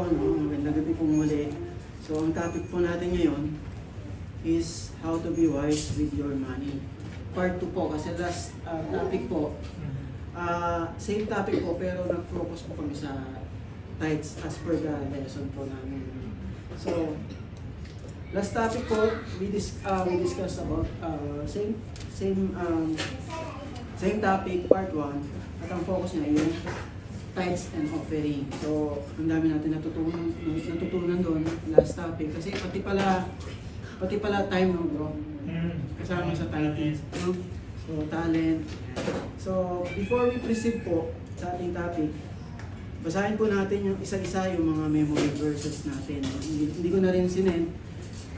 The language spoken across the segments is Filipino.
Magandang gabi po muli. So, ang topic po natin ngayon is how to be wise with your money. Part 2 po, kasi last topic po, same topic po, pero nag-focus po kami sa tithes as per the lesson po namin. So, last topic po, we discussed about same topic, part 1, at ang focus niya yung tithes and offering. So, ang dami natin natutunan doon last topic kasi pati pala time, no, bro? Kasama sa tithes, no? So, talent. So, before we proceed po sa ating topic, basahin po natin yung isa-isa yung mga memory verses natin. Hindi ko na rin sinend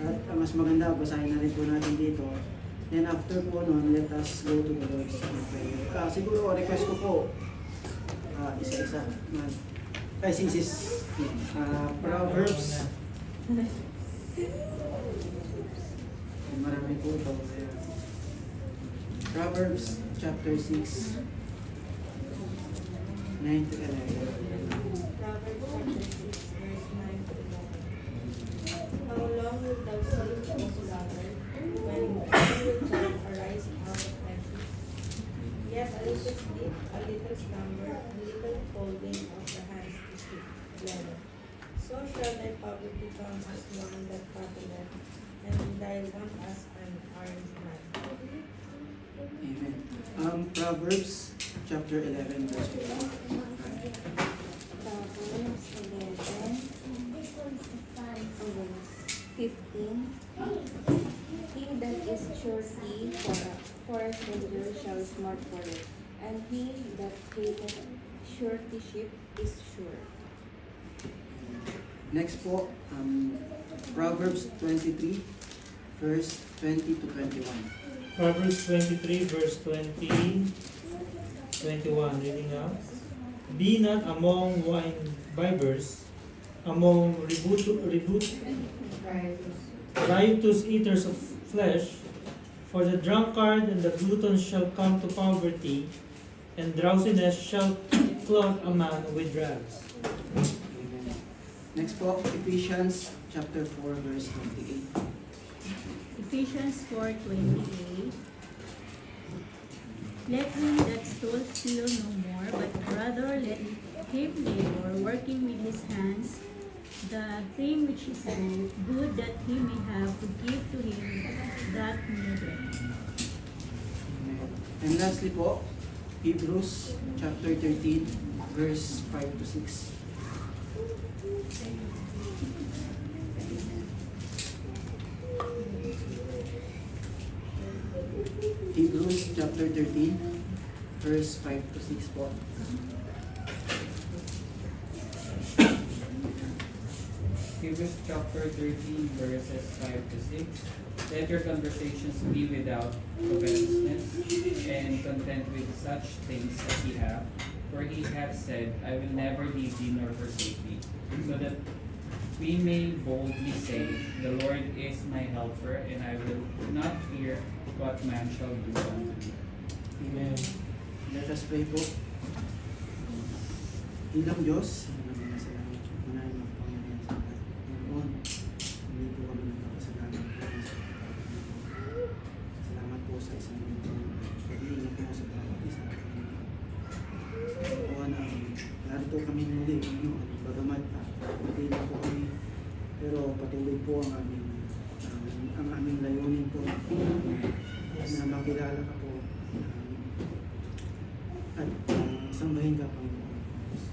at mas maganda basahin na rin po natin dito. Then after po nun, let us go to the Lord's Prayer. Siguro request ko po isa-isa. Proverbs. Marami po ito. Proverbs chapter 6, 9 to 11. Proverbs chapter 6, verse 9 to 11. How long will thou sleep, O sluggard, when will thou arise out of thy sleep? Yet a little sleep, a little slumber, a little folding of the hands to sleep together. So shall thy poverty come as one that fatteneth, and thy want as an orange man. Amen. Proverbs chapter 11, verse 1. Proverbs 11, 15. He that is surety for a stranger shall smart for it, and he that hateth suretyship is sure. Next po, Proverbs 23, verse 20 to 21. Proverbs 23, verse 20, 21, reading out. Be not among wine bibbers, among riotous eaters of flesh, for the drunkard and the glutton shall come to poverty, and drowsiness shall clothe a man with rags. Amen. Next po, Ephesians chapter 4, verse 28. Ephesians 4:28. Let him that stole steal no more, but rather let him labor, working with his hands, the thing which is good, that he may have to give to him that needeth. And lastly po, Hebrews chapter 13, verse 5 to 6. Hebrews chapter 13, verse 5 to 6 po. Hebrews chapter 13, verses 5 to 6. Let your conversations be without covetousness, and content with such things as ye have. For he hath said, I will never leave thee nor forsake thee. So that we may boldly say, the Lord is my helper, and I will not fear what man shall do unto me. Amen. Let us pray po. Ilang Diyos, maraming salamat po. Unahin mo po ang sa Panginoon. Hindi po kami nagpapasalamat po. Salamat po sa isang pag-iingat mo sa bawat isa. Po na narito kami muli, Panginoon. Bagamat pati na po kami, pero patuloy po ang aming layunin po na makilala ka po at sambahin ka, Panginoon.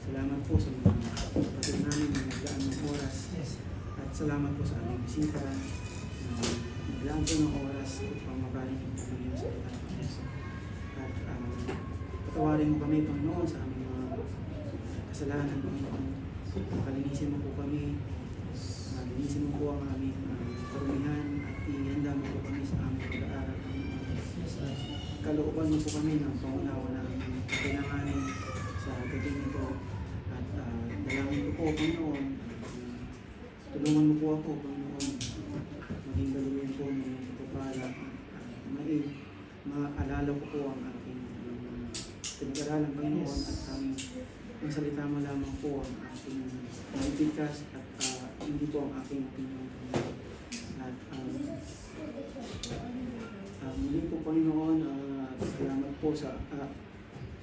Salamat po sa mga kapatid namin na naglaan ng oras at salamat po sa aming bisita na naglaan po ng oras upang mabaling po kami sa ilalim. At patawarin mo kami, Panginoon, sa aming mga kasalanan, Panginoon. Kalinisin mo po kami, linisin mo po ang aming karumihan at ihanda mo po kami sa aming pag-aaral, Panginoon. Kalooban mo po kami ng pangunawa na kailanganin sa gating ito. At dalangin ko po, Panginoon, tulungan mo po ako, Panginoon, maging galuin po ng pagpapala. Maalala ko po ang aking pinag-aralan, Panginoon, at aming ang salita mo lamang po ang aking maibigas at hindi po ang aking opinion. At muli po Panginoon, salamat po sa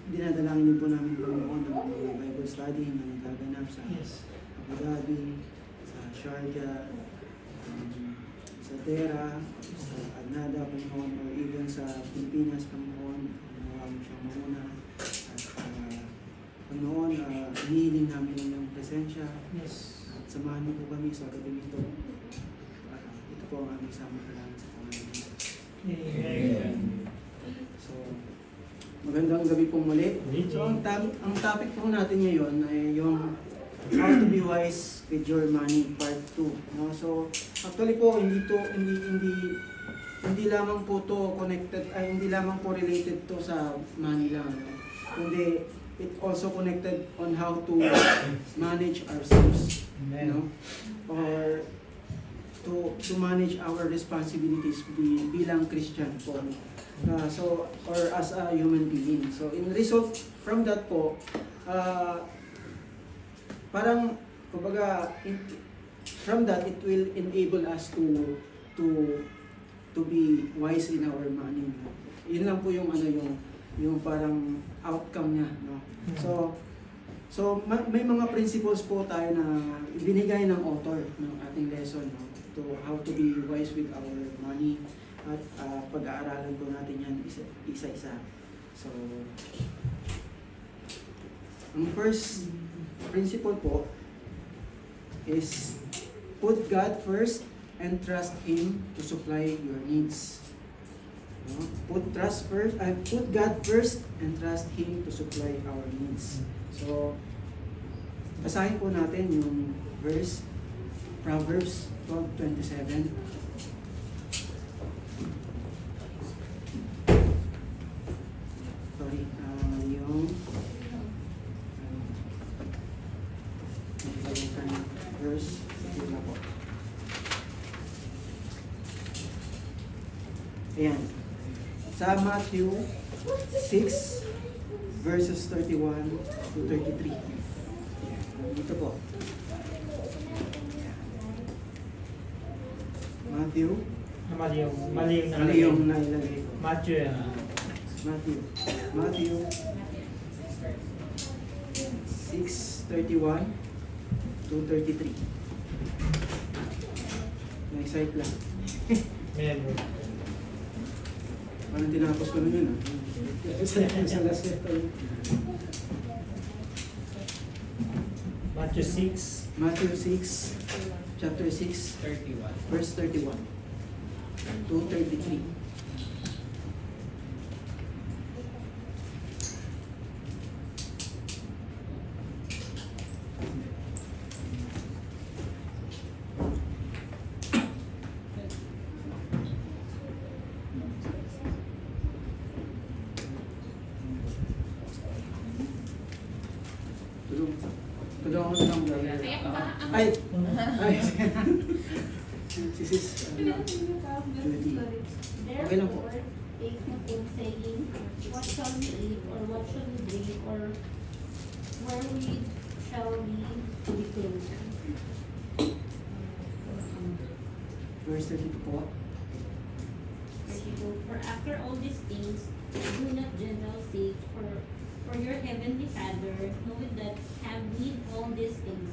dinadalangin din po namin Panginoon ng mga Bible study na nagaganap sa Yes. Abu Dhabi, sa Sharjah, sa Tera, sa Agnada, Panginoon, or even sa Pilipinas, Panginoon, nawawag siyang mauna. At Panginoon, hinihiling namin ang iyong presensya Yes. at samahan niyo po kami sa gabi ito. Ito po ang aming samang sa pangalan niyo. Amen. So, magandang gabi po muli. Good So, ang topic po natin ngayon ay yung how to be wise with your money part 2. No? So, actually po hindi lamang po to connected ay hindi lamang po related to sa money lang. No? Kundi it also connected on how to manage ourselves, no? Or to manage our responsibilities bilang Christian po. So, or as a human being. So, in result from that po, parang, kumbaga, from that, it will enable us to be wise in our money. No? Yun lang po yung yung parang outcome niya, no? So may mga principles po tayo na binigay ng author ng ating lesson, no? To how to be wise with our money at pag-aaralan po natin yan isa-isa. So ang first principle po is put God first and trust Him to supply your needs. No? Put God first and trust Him to supply our needs. So, basahin po natin yung verse, Proverbs 12:27. Sorry, yung verse, yun na po. Ayan. Sa Matthew 6 verses 31 to 33. Dito po. Matthew. Mali yung Mali yung nailagay ko. Matthew yan. Matthew 6:31 to 33. Na-excite lang. Meron. Parang tinapos ko nun yun, ah. Sa last letter. Matthew 6. Matthew 6, chapter 6, 31. verse 31 to 33. Tulungan ko lang gawin. Ay! Si Sis, Judy. Okay lang po. Therefore, take not in saying, what shall we eat, or what shall we drink, or wherewith shall we be clothed? Verse 32 po. 32. For after all these things, do not general seek for your heavenly Father, knowing that have need all these things.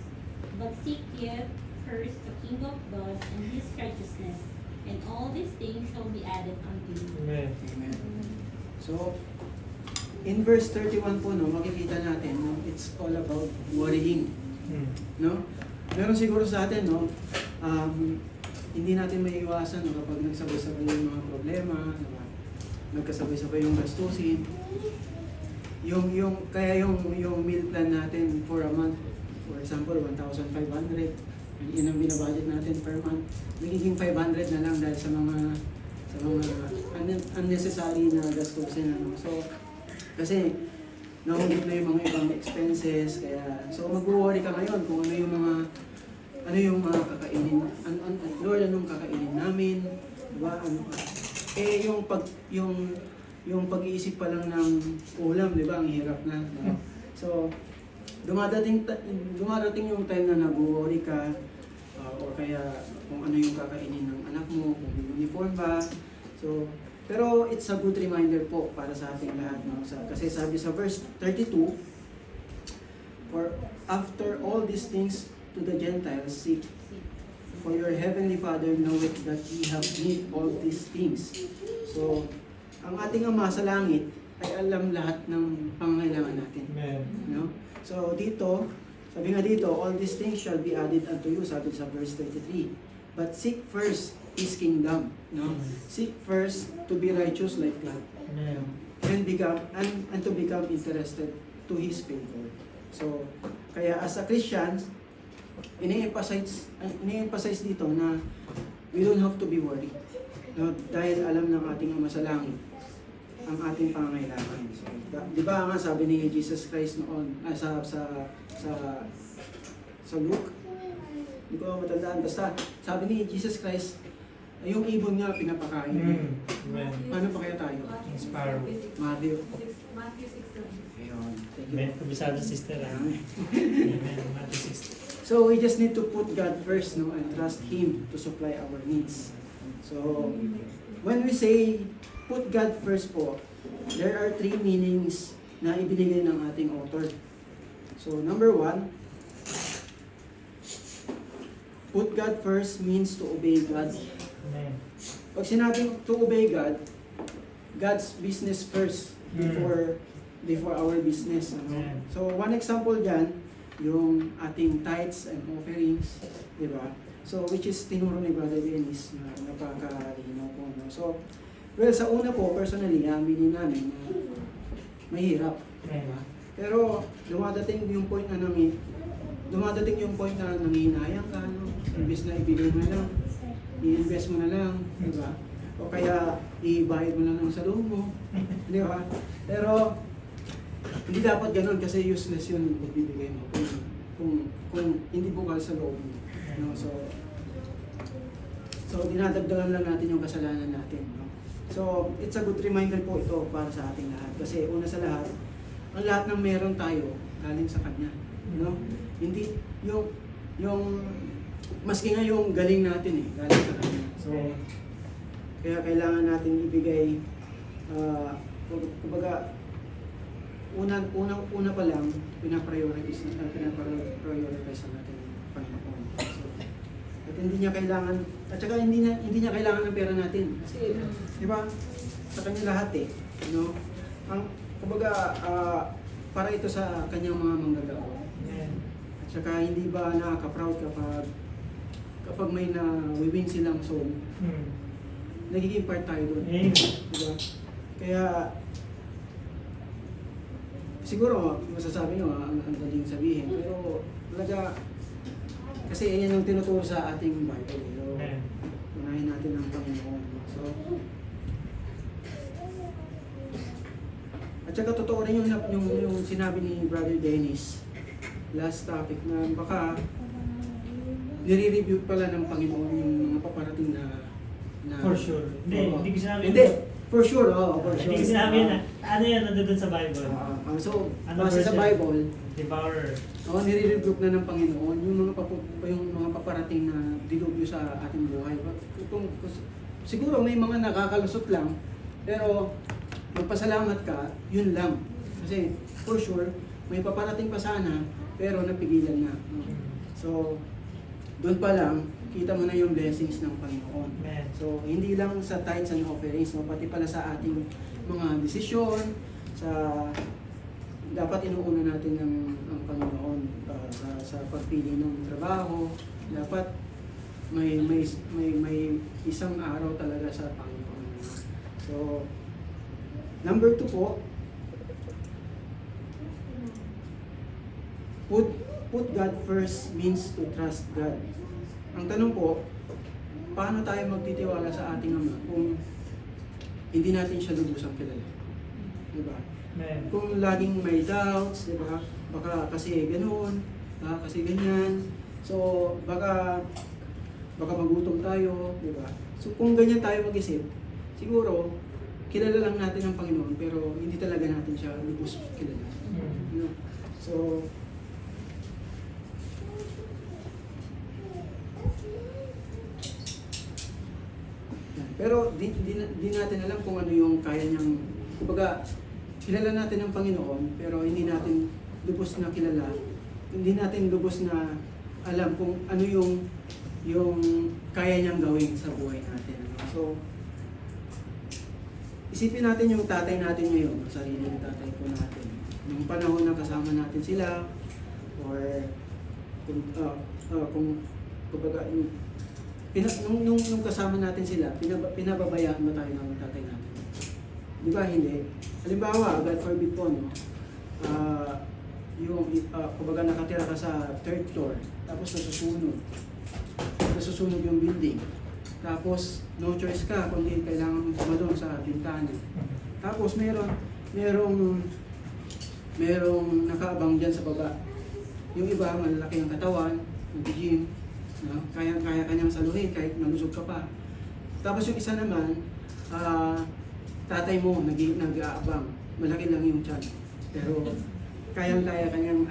But seek ye first the kingdom of God and His righteousness, and all these things shall be added unto you. Amen. Amen. So, in verse 31 po, no, makikita natin, no, it's all about worrying. No? Meron siguro sa atin, no, hindi natin maiiwasan no, kapag nagsabay-sabay yung mga problema, diba? Nagkasabay-sabay yung gastusin. Kaya yung meal plan natin for a month, for example, 1,500, yun ang binabudget natin per month, magiging 500 na lang dahil sa mga unnecessary na gastusin. Ano. So, kasi nahugit na yung mga ibang expenses, kaya so mag-worry ka ngayon kung ano yung mga kakainin, Lord, anong kakainin namin, diba? Yung pag-iisip pa lang ng ulam, di ba, ang hirap na. No? So, dumarating yung time na nag-worry ka, o kaya kung ano yung kakainin ng anak mo, kung uniform ba. So, pero it's a good reminder po para sa ating lahat. No? Kasi sabi sa verse 32, for after all these things to the Gentiles seek, for your heavenly Father knoweth that ye have need all these things. So, ang ating Ama sa langit ay alam lahat ng pangangailangan natin. Amen. No? So dito, sabi nga dito, all these things shall be added unto you, sabi sa verse 33. But seek first His kingdom. No? Seek first to be righteous like God. Amen. And to become interested to His favor. So, kaya as a Christian, ini-emphasize dito na we don't have to be worried. No? Dahil alam ng ating Ama sa langit ang ating pangangailangan. So, di ba nga sabi ni Jesus Christ noon, sa Luke, hindi ko matandaan, basta sabi ni Jesus Christ, yung ibon niya pinapakain niya. Amen. Paano pa kaya tayo? Sparrow. Matthew. Matthew 6:20. Ayun. Thank you. Amen. Kabisado sister. Amen. Amen. Matthew 6. So we just need to put God first, no, and trust Him to supply our needs. So when we say put God first po, there are 3 meanings na ibinigay ng ating author. So number 1, put God first means to obey God. Amen. Pag sinabing to obey God, God's business first before our business. Ano? Amen. So one example dyan, yung ating tithes and offerings, di ba? So which is tinuro ni Brother Dennis na napaka-linaw po. No? So, well, sa una po, personally, aminin namin na mahirap. Amen. Pero dumadating yung point na nangihinayang ka, no? Imbes na ibigay mo na lang, i-invest mo na lang, di ba? O kaya ibayad mo na lang sa loob mo, di ba? Pero hindi dapat ganun kasi useless yun ibibigay mo kung hindi bukal sa loob mo. No? So dinadagdagan lang natin yung kasalanan natin. No? So it's a good reminder po ito para sa ating lahat. Kasi una sa lahat, ang lahat ng meron tayo galing sa Kanya. No? Hindi yung maski nga yung galing natin galing sa Kanya. So kaya kailangan natin ibigay kumbaga una pa lang pinaprioritize natin ang Panginoon. So, at hindi niya kailangan hindi niya kailangan ng pera natin. Kasi di ba? Sa Kanya lahat no? Ang kumbaga para ito sa Kanyang mga manggagawa. Amen. At saka hindi ba nakaka-proud kapag may na-win silang soul, nagiging part tayo doon. Amen. Diba? Kaya siguro masasabi nyo ang daling sabihin, pero talaga kasi yan ang tinuturo sa ating Bible. So, Amen. unahin natin ang Panginoon. So, at saka totoo rin yung sinabi ni Brother Dennis last topic na baka nire-review pala ng Panginoon yung mga paparating na For sure. Hindi, Oo. hindi ko sinabi. Hindi, for sure, for sure. Hindi ko sinabi na, ano yan, nandun sa Bible. So, Ano base sa version? Bible, Devourer. nire-review na ng Panginoon yung mga paparating na dilubyo sa ating buhay. Siguro may mga nakakalusot lang, pero magpasalamat ka, yun lang. Kasi for sure, may paparating pa sana, pero napigilan na. No? So, doon pa lang, kita mo na yung blessings ng Panginoon. Amen. So, hindi lang sa tithes and offerings, no? Pati pala sa ating mga desisyon, dapat inuuna natin ang Panginoon sa pagpili ng trabaho. Dapat may isang araw talaga sa Panginoon. So, number 2 po, put God first means to trust God. Ang tanong po, paano tayo magtitiwala sa ating Ama kung hindi natin siya lubusang kilala? Diba? Amen. Kung laging may doubts, diba? Baka kasi ganoon, kasi ganyan. So, baka magutom tayo, diba? So, kung ganyan tayo mag-isip, siguro, kilala lang natin ang Panginoon, pero hindi talaga natin siya lubos kilala. Mm. No? So, Pero di natin alam kung ano yung kaya niyang, kumbaga, kilala natin ang Panginoon, pero hindi natin lubos na kilala, hindi natin lubos na alam kung ano yung kaya niyang gawin sa buhay natin. So, isipin natin yung tatay natin ngayon, sarili ng tatay po natin. Nung panahon na kasama natin sila, or kung kumbaga, nung kasama natin sila, pinababayaan ba tayo ng tatay natin? Di ba? Hindi. Halimbawa, God forbid po, no? Kumbaga nakatira ka sa third floor, tapos nasusunog yung building. Tapos, no choice ka, kundi kailangan mong sumadon sa bintana. Tapos, merong nakaabang dyan sa baba. Yung iba, malalaki ang katawan, nag-gym, no? Kaya kanyang saluhin kahit malusog ka pa. Tapos yung isa naman, tatay mo nag-aabang, malaki lang yung tiyan. Pero kaya kanyang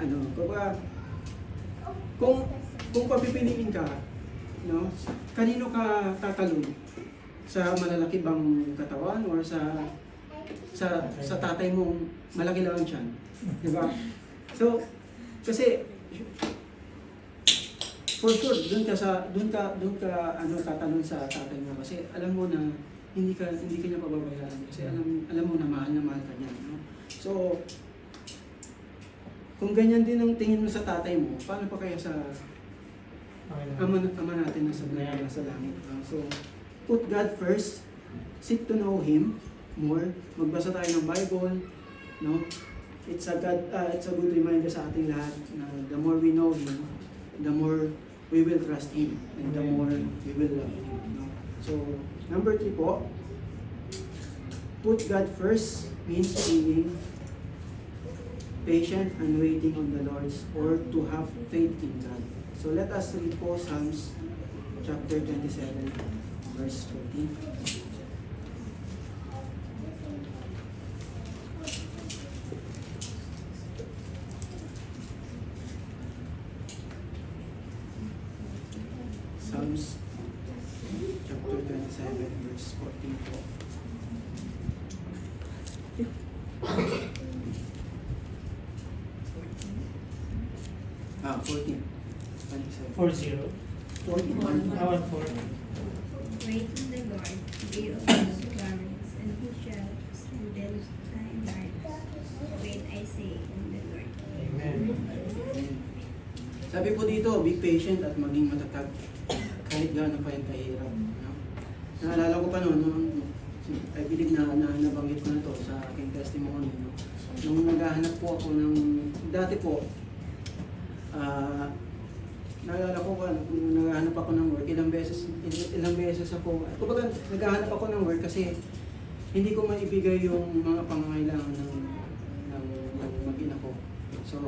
kung papipiliin ka, no? Kanino ka tatalon? Sa malalaki bang katawan or sa tatay mong malaki lang ang tiyan? Di ba? So, kasi for sure, doon ka tatanong sa tatay mo kasi alam mo na hindi ka niya pababayaan kasi alam mo na mahal ka niya, no? So, kung ganyan din ang tingin mo sa tatay mo, paano pa kaya sa ama natin na sa langit? So, put God first, seek to know Him more, magbasa tayo ng Bible, no? It's a good reminder sa ating lahat na the more we know Him, the more we will trust Him, and the more we will love Him. No? So, number 3 po, put God first means being patient and waiting on the Lord's, or to have faith in God. So, let us read po Psalms chapter 27, verse 14. Psalms chapter 27, verse 14 po. Ah, 14. 27. 4-0. 14. Awan 4. Wait on the Lord, be of his garments, and he shall strengthen thy life. Wait, I say, on the Lord. Amen. Sabi po dito, be patient at maging matatag kahit gaano pa yung kahirap. No? Naalala ko pa noon, I believe na nabanggit ko na to sa aking testimony. No? Nung naghahanap po ako ng, dati po, naalala ko nung naghahanap ako ng work, ilang beses ako, kumbaga naghahanap ako ng work kasi hindi ko maibigay yung mga pangangailangan ng mag-ina ko. So,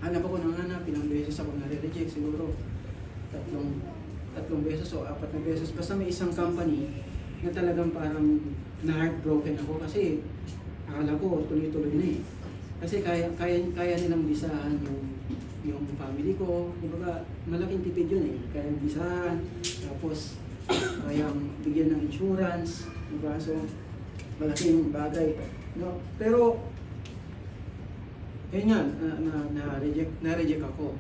hanap ako ng hanap, ilang beses ako nare-reject, siguro tatlong beses o 4 na beses. Basta may isang company na talagang parang na-heartbroken ako kasi akala ko tuloy-tuloy na eh. Kasi kaya nilang bisahan yung family ko. Kumbaga, malaking tipid yun eh. Kaya bisahan, tapos kayang bigyan ng insurance, diba? So, malaking bagay. No? Pero, yun yan, na-reject ako.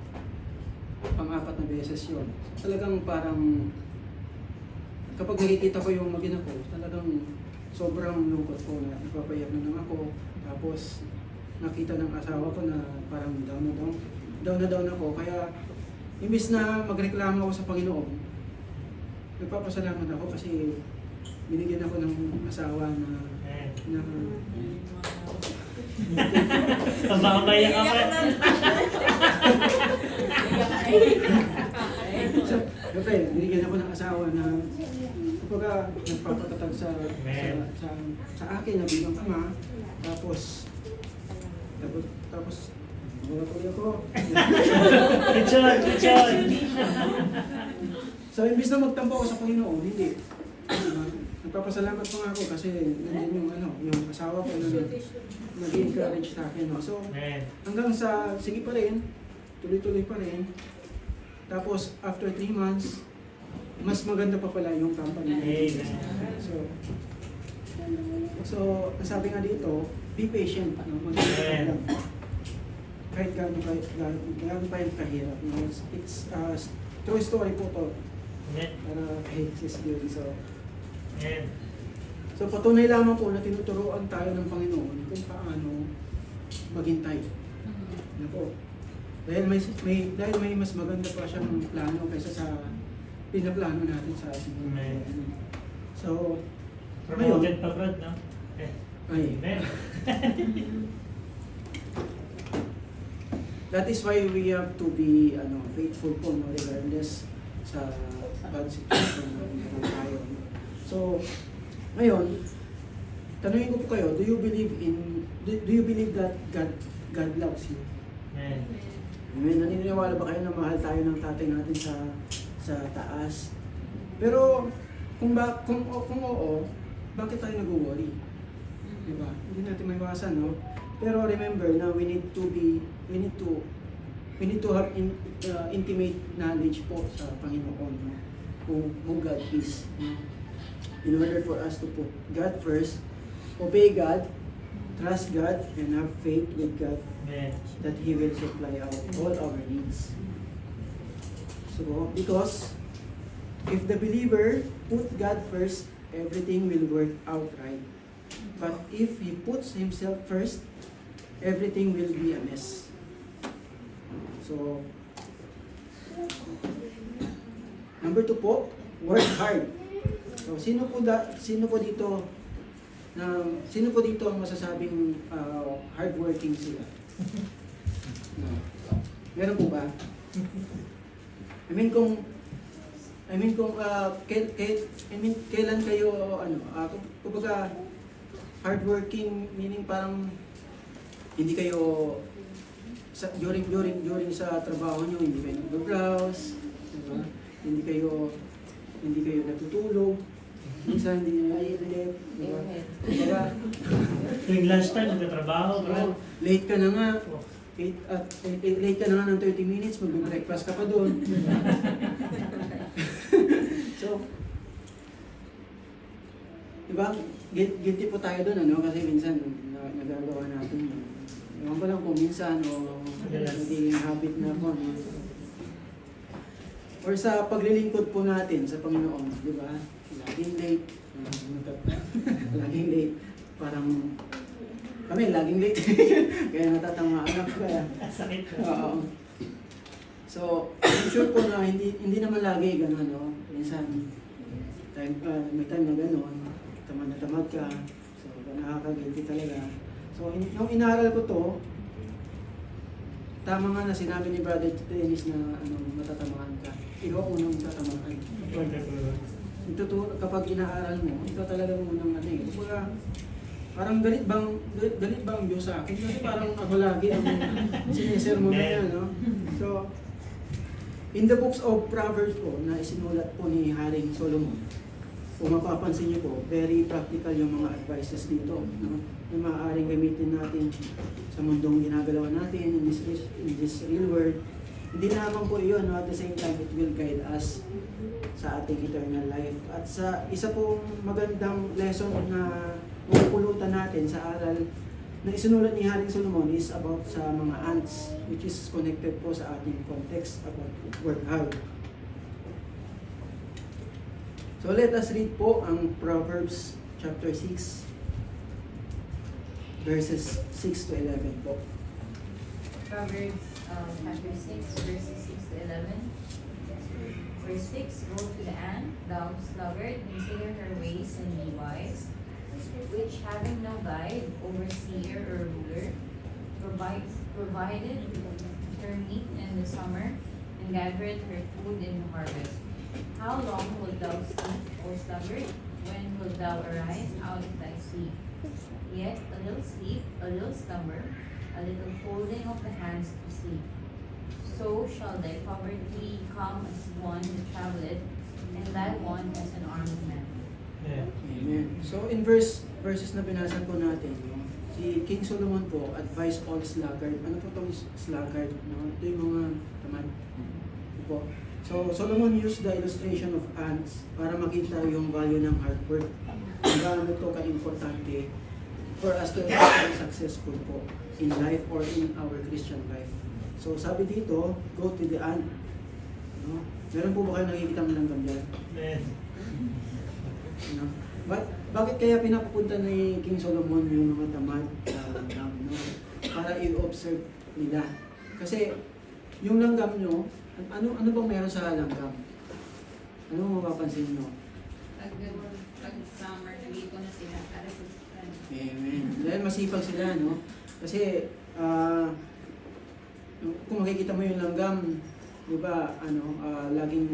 Pang-4 na beses yun. Talagang parang, kapag nakikita ko yung mag-ina ko, talagang sobrang lungkot ko na ipapayak na lang ako. Tapos, nakita ng asawa ko na parang down na down ako. Kaya, imbis na magreklamo ako sa Panginoon, nagpapasalamat ako kasi binigyan ako ng asawa na Tabakabaya ka pa. Siyempre, binigyan ako ng asawa na kumbaga nagpapatatag sa akin na bilang ama. Tapos mga kuya ko. Kitchen! So, imbis na magtampo ako sa Panginoon, hindi. Nagpapasalamat pa nga ako kasi nandiyan yung asawa ko na nag-encourage sa akin. No? So, hanggang sa, sige pa rin, tuloy-tuloy pa rin. Tapos, after 3 months, mas maganda pa pala yung company. Amen. So, ang sabi nga dito, be patient. No? Mag-isip lang. Kahit gaano pa yung kahirap. No? It's true story po to. Amen. Para kay Sis Julie. Amen. So, patunay lamang po na tinuturuan tayo ng Panginoon kung paano maghintay. Ano po? Dahil may mas maganda pa siyang plano kaysa sa pinaplano natin sa ating Amen. So, Promoted pa, Brad, no? ay, Amen. that is why we have to be faithful po, no, regardless sa bad situation na meron tayo. So, ngayon, tanungin ko po kayo, do you believe that God loves you? Amen. Amen. Naniniwala ba kayo na mahal tayo ng tatay natin sa taas? Pero kung oo, bakit tayo nag-worry? Diba? Hindi natin maiwasan, no? Pero remember na we need to have intimate knowledge po sa Panginoon, no? Who God is, no? In order for us to put God first, obey God, trust God, and have faith with God Amen. that He will supply all our needs. So, because if the believer put God first, everything will work out right. But if he puts himself first, everything will be a mess. So, number 2 po, work hard. So, sino po dito ang masasabing hardworking sila? No. Meron po ba? Kailan kayo kumbaga hardworking, meaning parang hindi kayo during sa trabaho niyo hindi kayo nag-browse, diba? Hindi kayo natutulog. Minsan hindi nyo naiinip, diba? Kumbaga, Tuwing lunchtime, nagtatrabaho, Brad. late ka na nga. Late ka na nga ng 30 minutes, mag-breakfast ka pa doon. So, diba, guilty po tayo doon, kasi minsan nagagawa natin yun. Ewan ko lang kung minsan o naging habit na po. No? Or sa paglilingkod po natin sa Panginoon, di ba? Laging late. Laging late. Parang kami, laging late. Kaya natatamaan ako kaya. Sakit. Oo. So, I'm sure po na hindi naman lagi gano'n, no? Minsan, may time na gano'n, tamad na tamad ka, so nakaka-guilty talaga. So, yung inaral ko to, tama nga na sinabi ni Brother Dennis na matatamaan ka. Ikaw unang tatamaan. Kapag inaaral mo, ikaw talaga unang kumbaga, parang galit bang ang Diyos sa akin? Kasi parang ako lagi ang sinesermon na yan, no? So, in the books of Proverbs po, na isinulat po ni Haring Solomon, kung mapapansin niyo po, very practical yung mga advices dito, no? Na maaaring gamitin natin sa mundong ginagalaw natin, in this real world. Hindi lamang po iyon, no? At the same time, it will guide us sa ating eternal life. At sa isa pong magandang lesson na pupulutan natin sa aral na isinulat ni Haring Solomon is about sa mga ants, which is connected po sa ating context about work hard. So let us read po ang Proverbs chapter 6 verses 6 to 11 po. Proverbs chapter 6, verses 6 to 11. Verse 6, Woe to the ant, thou sluggard, consider her ways and be wise, which having no guide, overseer, or ruler, provided her meat in the summer, and gathered her food in the harvest. How long wilt thou sleep, O sluggard? When wilt thou arise out of thy sleep? Yet a little sleep, a little slumber, a little folding of the hands to sleep. So shall thy poverty come as one that travelleth, and thy want as an armed man. Yeah. Amen. So in verses na binasa po natin, no? Si King Solomon po advised all sluggard. Ano po itong sluggard? No? Ito yung mga tamad. Ito po. So, Solomon used the illustration of ants para makita yung value ng hard work. Kung gaano ito ka-importante for us to be successful po in life or in our Christian life. So, sabi dito, go to the ant. No? Meron po ba kayo nakikita ng langgam dyan? Amen. No? Bakit kaya pinapupunta ni King Solomon yung mga tamad langgam, no? Para i-observe nila. Kasi yung langgam nyo, ano bang meron sa langgam? Ano mapapansin nyo? Pag summer, dito na sila para sa Amen. Dahil masipag sila, no? Kasi, kung makikita mo yung langgam, di ba, laging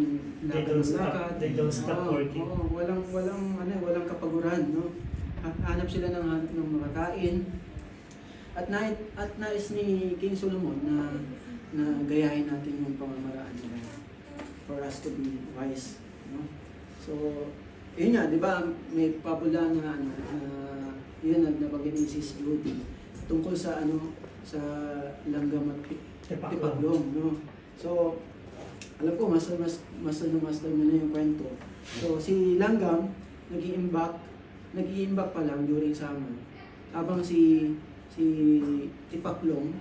They don't stop. They don't stop working. Walang kapaguran, no? Hanap sila ng makakain. At nais ni King Solomon na gayahin natin yung pamamaraan nila for us to be wise, no? So, yun nga, di ba, may pabula na yun nabanggit ni Sis Judy tungkol sa sa langgam at tipaklong, no? So, alam ko mas mo na yung kwento. So, si langgam nag-iimbak pa lang during summer. Habang si tipaklong,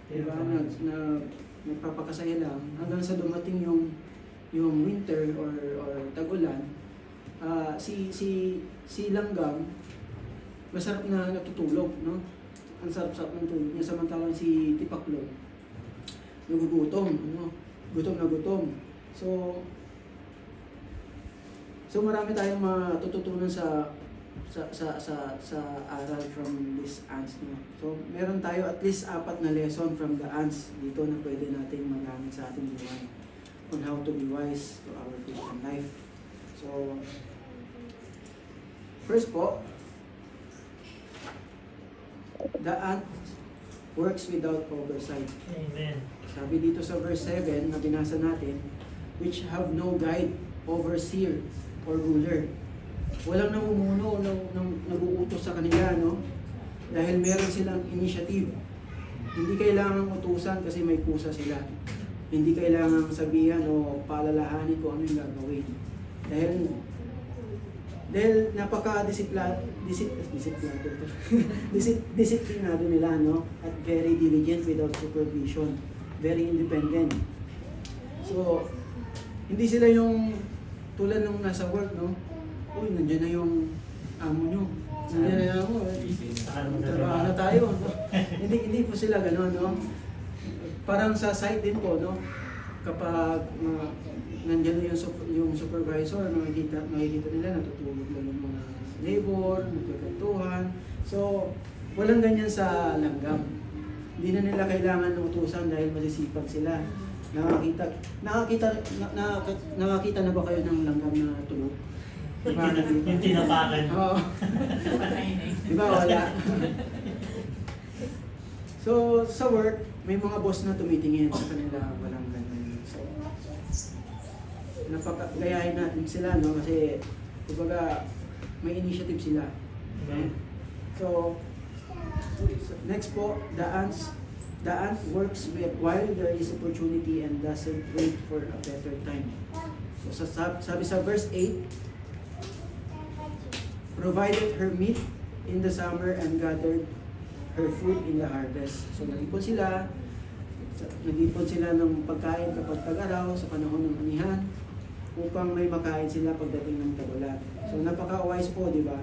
di ba, nagpapakasaya lang hanggang sa dumating yung winter or tag-ulan. Si langgam masarap na natutulog, no? Ang sarap-sarap ng tulog niya, samantalang si tipaklong nagugutom, no? Gutom na gutom. So marami tayong matututunan sa aral from these ants, no? So meron tayo at least 4 na lesson from the ants dito na pwede nating magamit sa ating buhay on how to be wise to our Christian life. So first po, the ant works without oversight. Amen. Sabi dito sa verse 7 na binasa natin, which have no guide, overseer, or ruler. Walang namumuno, nag-uutos sa kanila, no? Dahil meron silang initiative. Hindi kailangang utusan kasi may kusa sila. Hindi kailangang sabihan o paalalahanin kung ano yung gagawin. Dahil disiplinado nila, no? At very diligent without supervision. Very independent. So, hindi sila yung tulad nung nasa work, no? Uy, nandiyan na yung amo nyo. Nandiyan na yung amo. Trabaho na tayo. No? hindi po sila gano'n, no? Parang sa site din po, no? Kapag nandiyan na yung supervisor, nakikita nila, natutulog lang yung mga neighbor, nagkakantuhan. So, walang ganyan sa langgam. Hindi na nila kailangan ng utusan dahil masisipag sila. Nakakita na ba kayo ng langgam na tulog? Yung tinapakan. Oo. Di ba wala? So, sa work, may mga boss na tumitingin sa kanila, walang ganyan. So, napagayahin natin sila, no? Kasi, kumbaga, may initiative sila. Okay? So, next po, the ant works while there is opportunity and doesn't wait for a better time. So, sabi sa verse 8, provided her meat in the summer and gathered her food in the harvest. So, nag-ipon sila ng pagkain kapag tag-araw sa panahon ng anihan upang may makain sila pagdating ng tag-ulan. So, napaka-wise po, di ba?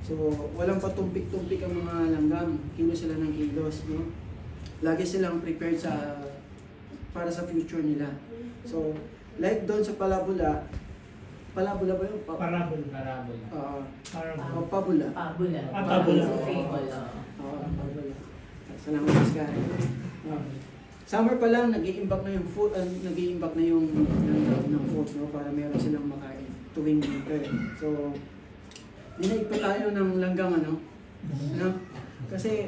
So, walang patumpik-tumpik ang mga langgam. Kilos sila ng kilos, no? Lagi silang prepared para sa future nila. So, like doon sa palabula ba yun? Parabol. Pabula. Pabula. Pabula. Salamat, Oscar. Summer pa lang, nag-iimbak na yung food, ng food, no? Para meron silang makain tuwing winter. So, dinaig pa tayo ng langgam, ano? No? Kasi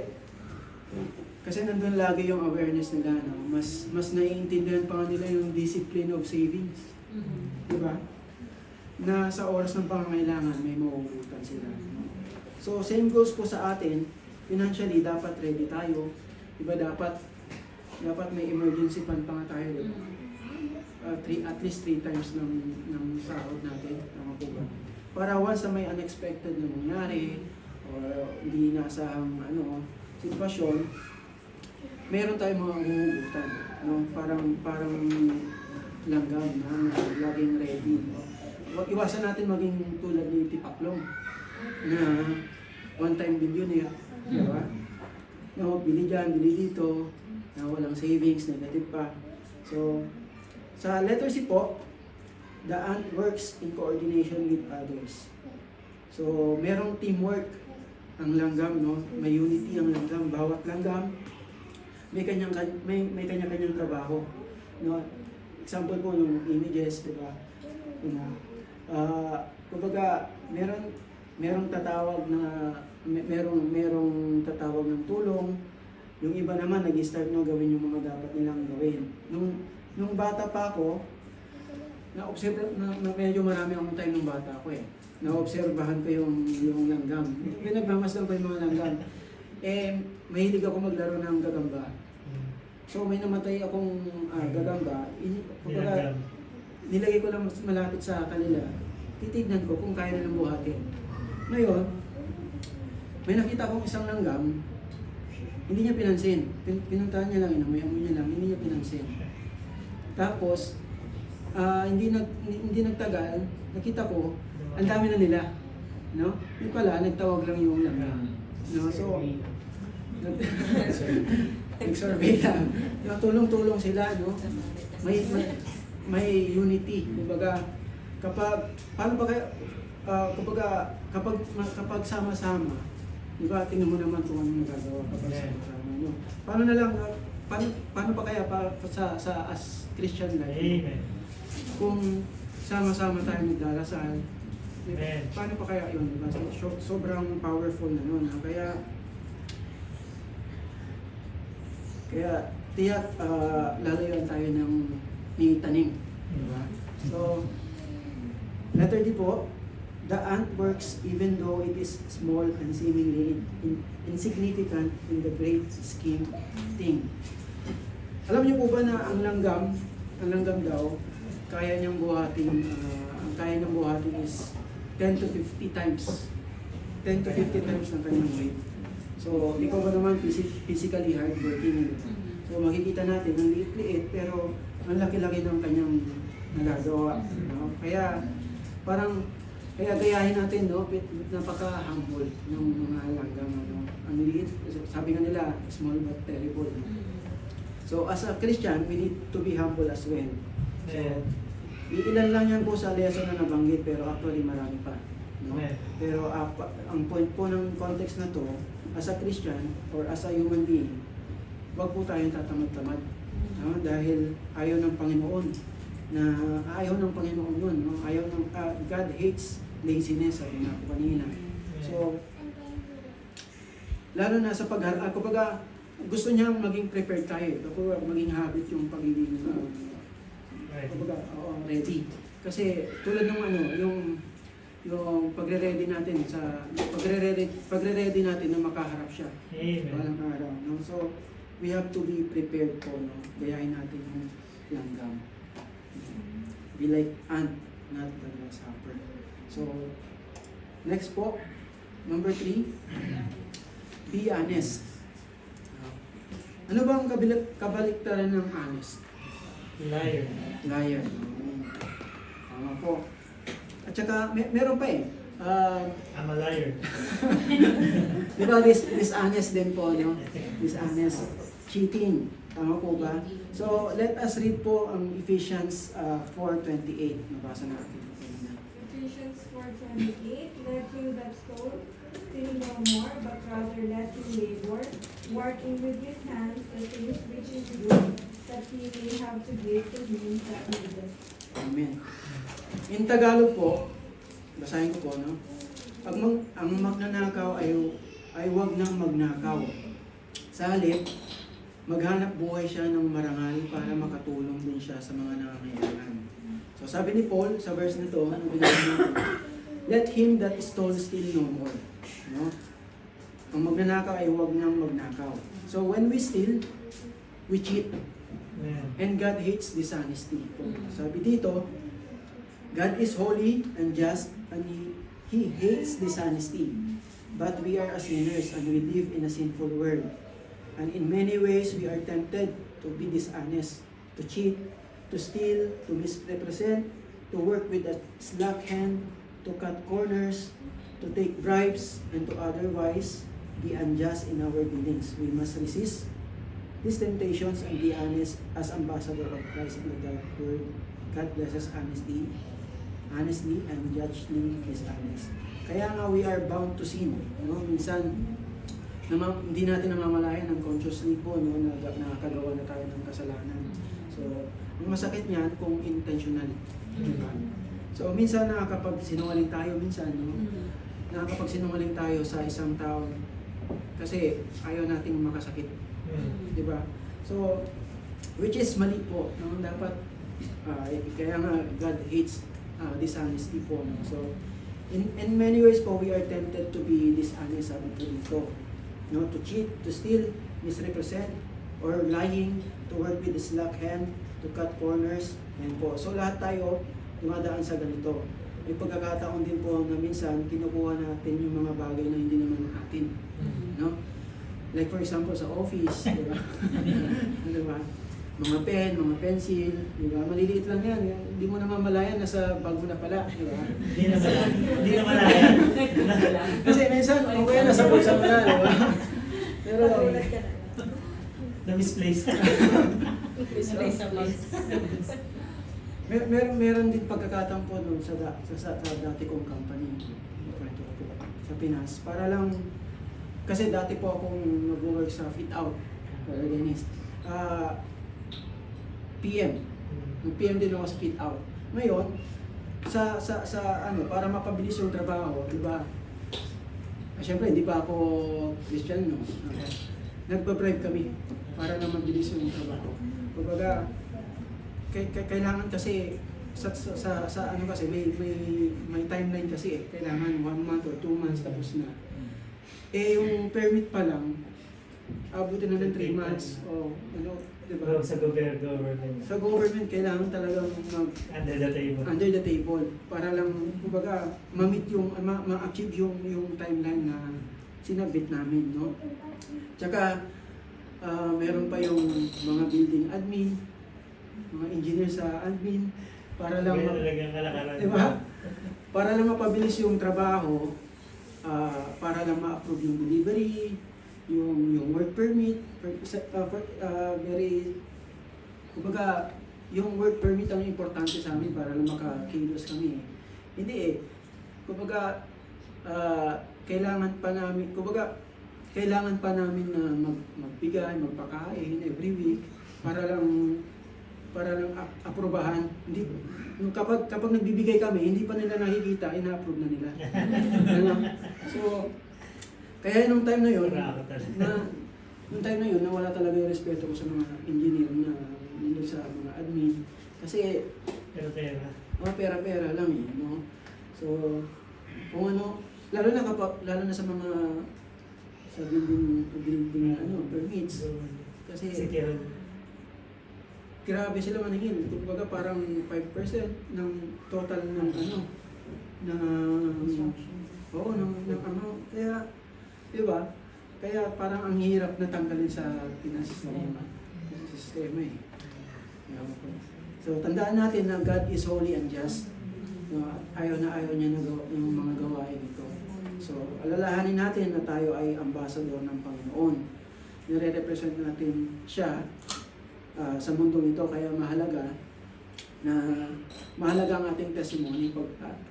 nandun lagi yung awareness nila, no? Mas naiintindihan pa nga nila yung discipline of savings. Diba? Na sa oras ng pangangailangan, may mauubutan sila. So, same goes po sa atin. Financially, dapat ready tayo. Diba, dapat may emergency fund pa nga tayo, diba? at least 3 times ng sahod natin. Tama po ba? Para once na may unexpected na mangyari or hindi nasahang sitwasyon, meron tayong mga umuugutan. No? Parang langgam na laging ready. No? Iwasan natin maging tulad ni Tipaklong na one-time billionaire. Di ba? No, bili dyan, bili dito, na walang savings, negative pa. So, sa letter C po, the ant works in coordination with others. So, merong teamwork ang langgam, no? May unity ang langgam. Bawat langgam, may kanya-kanyang trabaho. No? Example po yung images, di ba? Kumbaga, merong tatawag ng tulong. Yung iba naman nag-start na gawin yung mga dapat nilang gawin. Nung bata pa ako, na-observe na medyo marami akong time nung bata ako eh. Na-obserbahan ko yung langgam. Pinagmamasdan ko yung mga langgam. Mahilig ako maglaro ng gagamba. So may namatay akong gagamba. Kumbaga, nilagay ko lang malapit sa kanila. Titignan ko kung kaya nilang buhatin. Ngayon, may nakita akong isang langgam, hindi niya pinansin. Pinuntahan niya lang, inamoy-amoy niya lang, hindi niya pinansin. Tapos, hindi nagtagal, nakita ko, ang dami na nila. No? Yung pala, nagtawag lang yung langgam. No? So, nag-survey lang. Tulong-tulong sila, no? May unity. Kumbaga, kapag sama-sama, di ba, tingnan mo naman kung ano nagagawa kapag sama-sama, no? Paano pa kaya sa as Christian life? Amen. Kung sama-sama tayo nagdarasal, Amen. paano pa kaya yun? Diba? Sobrang powerful na nun. Kaya tiyak lalayuan tayo ng tanim. Diba? So, letter D po, the ant works even though it is small and seemingly insignificant in the great scheme of things. Alam niyo po ba na ang langgam daw, kaya niyang buhatin is 10 to 50 times. 10 to 50 times ng kanyang weight. So, ikaw ba naman physically hardworking? So, makikita natin, ang liit-liit, pero ang laki-laki ng kanyang nagagawa. No? Kaya gayahin natin, no? Napaka-humble ng mga langgam. No? Ang liit, sabi nga nila, small but terrible. No? So, as a Christian, we need to be humble as well. So, ilan lang yan po sa lesson na nabanggit, pero actually marami pa. No? Pero ang point po ng context na to, as a Christian or as a human being, wag po tayong tatamad-tamad. No? Dahil ayaw ng Panginoon yun. No? God hates laziness, sabi nga po kanina. So, lalo na sa kumbaga, gusto niyang maging prepared tayo. Kumbaga, maging habit yung pagiging ready. Kasi tulad ng yung pagre-ready natin natin na makaharap siya. Walang araw, no? So we have to be prepared po, no? Gayahin natin yung langgam. Be like ant, not the grasshopper. So next po, number 3, be honest. Ano ba ang kabaliktaran ng honest? Liar. Tama po. At saka, meron pa eh. I'm a liar. Di ba, dishonest din po, no? Dishonest. Cheating. Tama po ba? So, let us read po ang Ephesians 4:28. Nabasa natin. Ephesians 4:28, let him that stole steal no more, but rather let him labor, working with his hands the things which is good, that he may have to give to him that needeth. Amen. In Tagalog po, basahin ko po, no? Ang magnanakaw ay huwag nang magnakaw. Sa halip, maghanap buhay siya ng marangal para makatulong din siya sa mga nangangailangan. So sabi ni Paul sa verse na to, ano binigyan natin? Let him that stole steal no more. No? Ang magnanakaw ay huwag nang magnakaw. So when we steal, we cheat. Amen. And God hates dishonesty. Sabi dito, God is holy and just, and He hates dishonesty. But we are sinners and we live in a sinful world. And in many ways, we are tempted to be dishonest, to cheat, to steal, to misrepresent, to work with a slack hand, to cut corners, to take bribes, and to otherwise be unjust in our dealings. We must resist these temptations and be honest as ambassador of Christ in the word. God blesses honestly and justly dishonest. Kaya nga we are bound to sin. No? Minsan, hindi natin namamalayan ng consciously po, no, na nakakagawa na tayo ng kasalanan. So, ang masakit niyan kung intentional. Diba? So, minsan nakakapagsinungaling tayo, no? Nakakapagsinungaling tayo sa isang tao kasi ayaw nating makasakit. Diba? So, which is mali po. No? Dapat, kaya nga God hates dishonesty po. No? So, in many ways po, we are tempted to be dishonest, sabi po dito. No? To cheat, to steal, misrepresent, or lying, to work with a slack hand, to cut corners, and po. So, lahat tayo dumadaan sa ganito. May pagkakataon din po na minsan kinukuha natin yung mga bagay na hindi naman atin. No? Like for example sa office, di ba? Ano ba? Mga pen, mga pencil, di ba? Maliliit lang yan. Hindi mo namamalayan, nasa bag mo na pala, di ba? Hindi na malaya. Kasi minsan, okay nasa bulsa mo na, di ba? Pero, Nagulat ka na. Na-misplace. meron din pagkakataon po doon sa dati kong company, sa Pinas. Para lang, kasi dati po akong nag-work sa fit out, organist. PM. Nag-PM din ako sa fit out. Ngayon, para mapabilis yung trabaho, di ba? Siyempre, hindi pa ako Christian, no? Nagpa-bribe kami para na mabilis yung trabaho. Kumbaga, kailangan kasi sa ano kasi may timeline kasi kailangan 1 month or 2 months tapos na. Yung permit pa lang abutin na ng 3 months o ano, di ba? Sa government. Sa government kailangan talagang under the table para lang kumbaga ma-meet yung ma-achieve yung timeline na sinabit namin, no? Tsaka meron pa yung mga building admin, mga engineer sa admin para lang diba? Para lang mapabilis yung trabaho, para lang ma-approve yung delivery, yung work permit, very kumbaga yung work permit ang importante sa amin para lang makakilos kami. Hindi kumbaga kailangan pa namin na magbigay, magpakain every week para lang aprubahan. Hindi kapag nagbibigay kami, hindi pa nila nakikita, ina-approve na nila. Ano? So kaya nung time na yun, nawala talaga yung respeto ko sa mga engineer na nandun sa mga admin. Kasi pera lang no? So kung ano, lalo na sa mga sa building permits. Kasi grabe sila maningil. Kumbaga parang 5% ng total ng kaya, di ba? Kaya parang ang hirap na tanggalin sa Pinas na sistema eh. So tandaan natin na God is holy and just. Ayaw niya na yung mga gawain ito. So alalahanin natin na tayo ay ambassador ng Panginoon. Nire-represent natin siya sa mundong ito, kaya mahalaga ang ating testimony,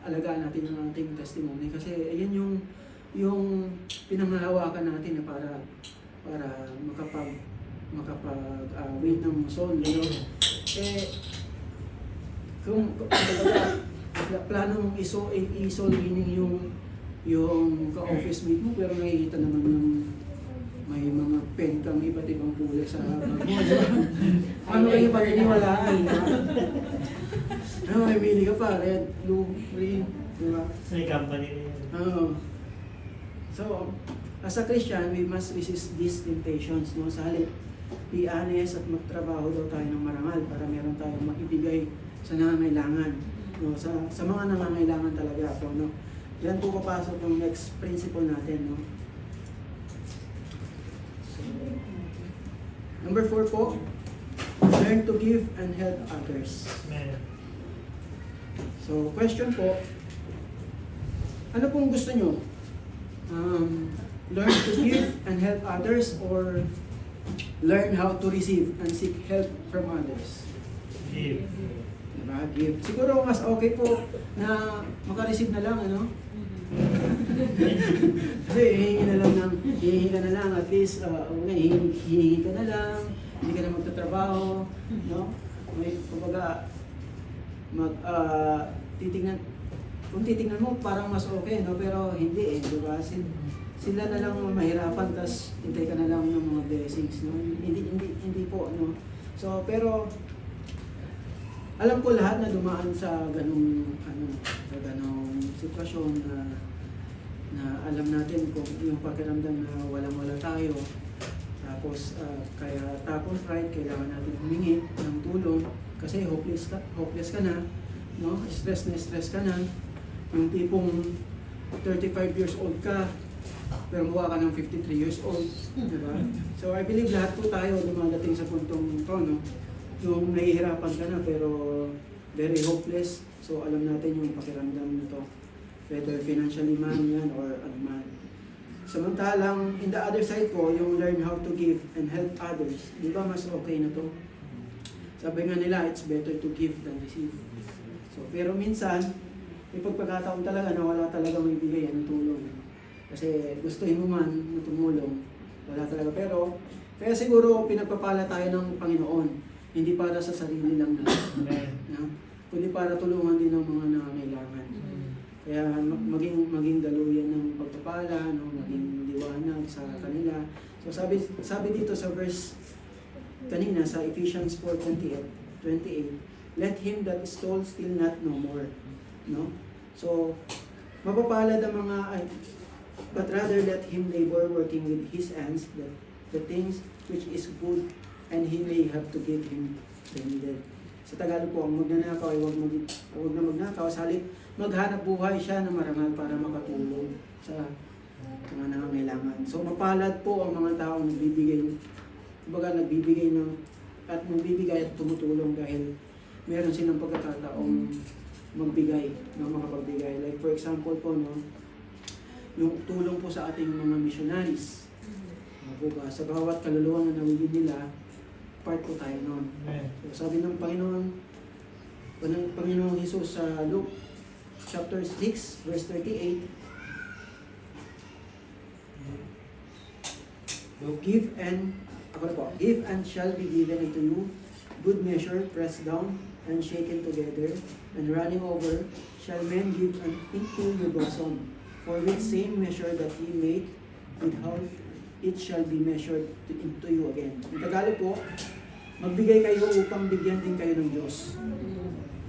alagaan natin ang ating testimony kasi ayan yung pinanghahawakan natin para makapag-win ng soul, you know? Kung plano mong i-soul winning yung ka-office mate mo, pero nakikita naman yung may mga pen kang iba't ibang kulay sa bag mo. Ano kayo paniniwalaan? May bili ka pa, red, blue, green, di ba? May company na yun. So, as a Christian, we must resist these temptations. No? Sa halip be honest at magtrabaho daw tayo ng marangal para meron tayong maibigay sa nangangailangan. No? Sa mga nangangailangan talaga po. No? Yan po papasok yung next principle natin. No? So, number 4 po, learn to give and help others. Amen. So, question po, ano pong gusto nyo? Learn to give and help others or learn how to receive and seek help from others? Give. Diba? Give. Siguro mas okay po na makareceive na lang, ano? Kasi hihingi ka na lang, at least, hihingi ka na lang, hindi ka na magtatrabaho, no? May, kumbaga, titingnan, kung titingnan mo, parang mas okay, no? Pero hindi eh, diba? Sila na lang mahirapan, tas hintay ka na lang ng mga blessings, no? Hindi po, no? So, pero, alam ko lahat na dumaan sa ganung sitwasyon na alam natin kung yung pakiramdam na walang-wala tayo. Tapos right, kailangan natin humingi ng tulong kasi hopeless ka na, no? Stress ka na. Yung tipong 35 years old ka, pero mukha ka ng 53 years old, di ba? So I believe lahat po tayo dumadating sa puntong to, no? Yung nahihirapan ka na pero very hopeless. So alam natin yung pakiramdam nito. Whether financially man yan or ano man. Samantalang, in the other side po, yung learn how to give and help others. Di ba mas okay na to? Sabi nga nila, it's better to give than receive. So, pero minsan, may pagkakataon talaga na wala talaga may bigay ng tulong. Kasi gustuhin mo man na tumulong, wala talaga. Pero, kaya siguro pinagpapala tayo ng Panginoon. Hindi para sa sarili lang natin. No? Kundi para tulungan din ng mga nangangailangan. Kaya maging daluyan ng pagpapala, no? Maging liwanag sa kanila. So sabi dito sa verse kanina sa Ephesians 4:28, let him that is told still not no more. No? So mapapalad ang mga but rather let him labor working with his hands the things which is good, and he may have to give him the needed. Sa Tagalog po, ang magnanakaw ay huwag na magnakaw, salit maghanap buhay siya ng marangal para makatulong sa mga nangangailangan. So mapalad po ang mga taong nagbibigay at tumutulong dahil meron silang pagkakataong magbigay, makapagbigay. Like for example po, no, yung tulong po sa ating mga missionaries. Diba? Sa bawat kaluluwa na nawigid nila, part po tayo noon. So, sabi ng Panginoong Jesus sa Luke chapter 6 verse 38, give and shall be given unto you, good measure pressed down and shaken together and running over shall men give into your bosom, for with same measure that ye made withal it shall be measured into you again. Ang Tagalog po, magbigay kayo upang bigyan din kayo ng Diyos.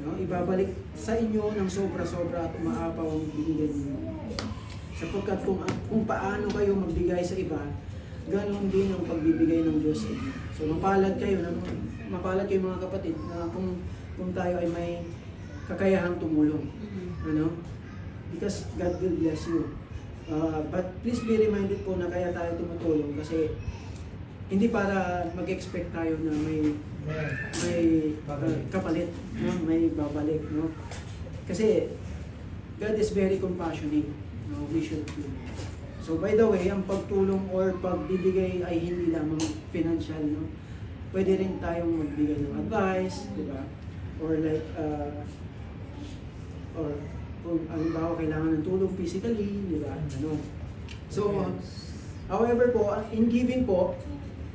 No? Ibabalik sa inyo ng sobra-sobra at umaapaw ang binigay ninyo. Sapagkat kung paano kayo magbigay sa iba, ganoon din ang pagbibigay ng Diyos sa inyo. So mapalad kayo mga kapatid na kung tayo ay may kakayahang tumulong. Ano? Because God will bless you. But please be reminded po na kaya tayo tumutulong kasi hindi para mag-expect tayo na may kapalit, no? May babalik, no? Kasi God is very compassionate, no? We should do. So by the way, ang pagtulong or pagbibigay ay hindi lamang financial, no? Pwede rin tayong magbigay ng advice, di ba? Or like or kung halimbawa kailangan ng tulong physically, di ba? Ano? So, however po, in giving po,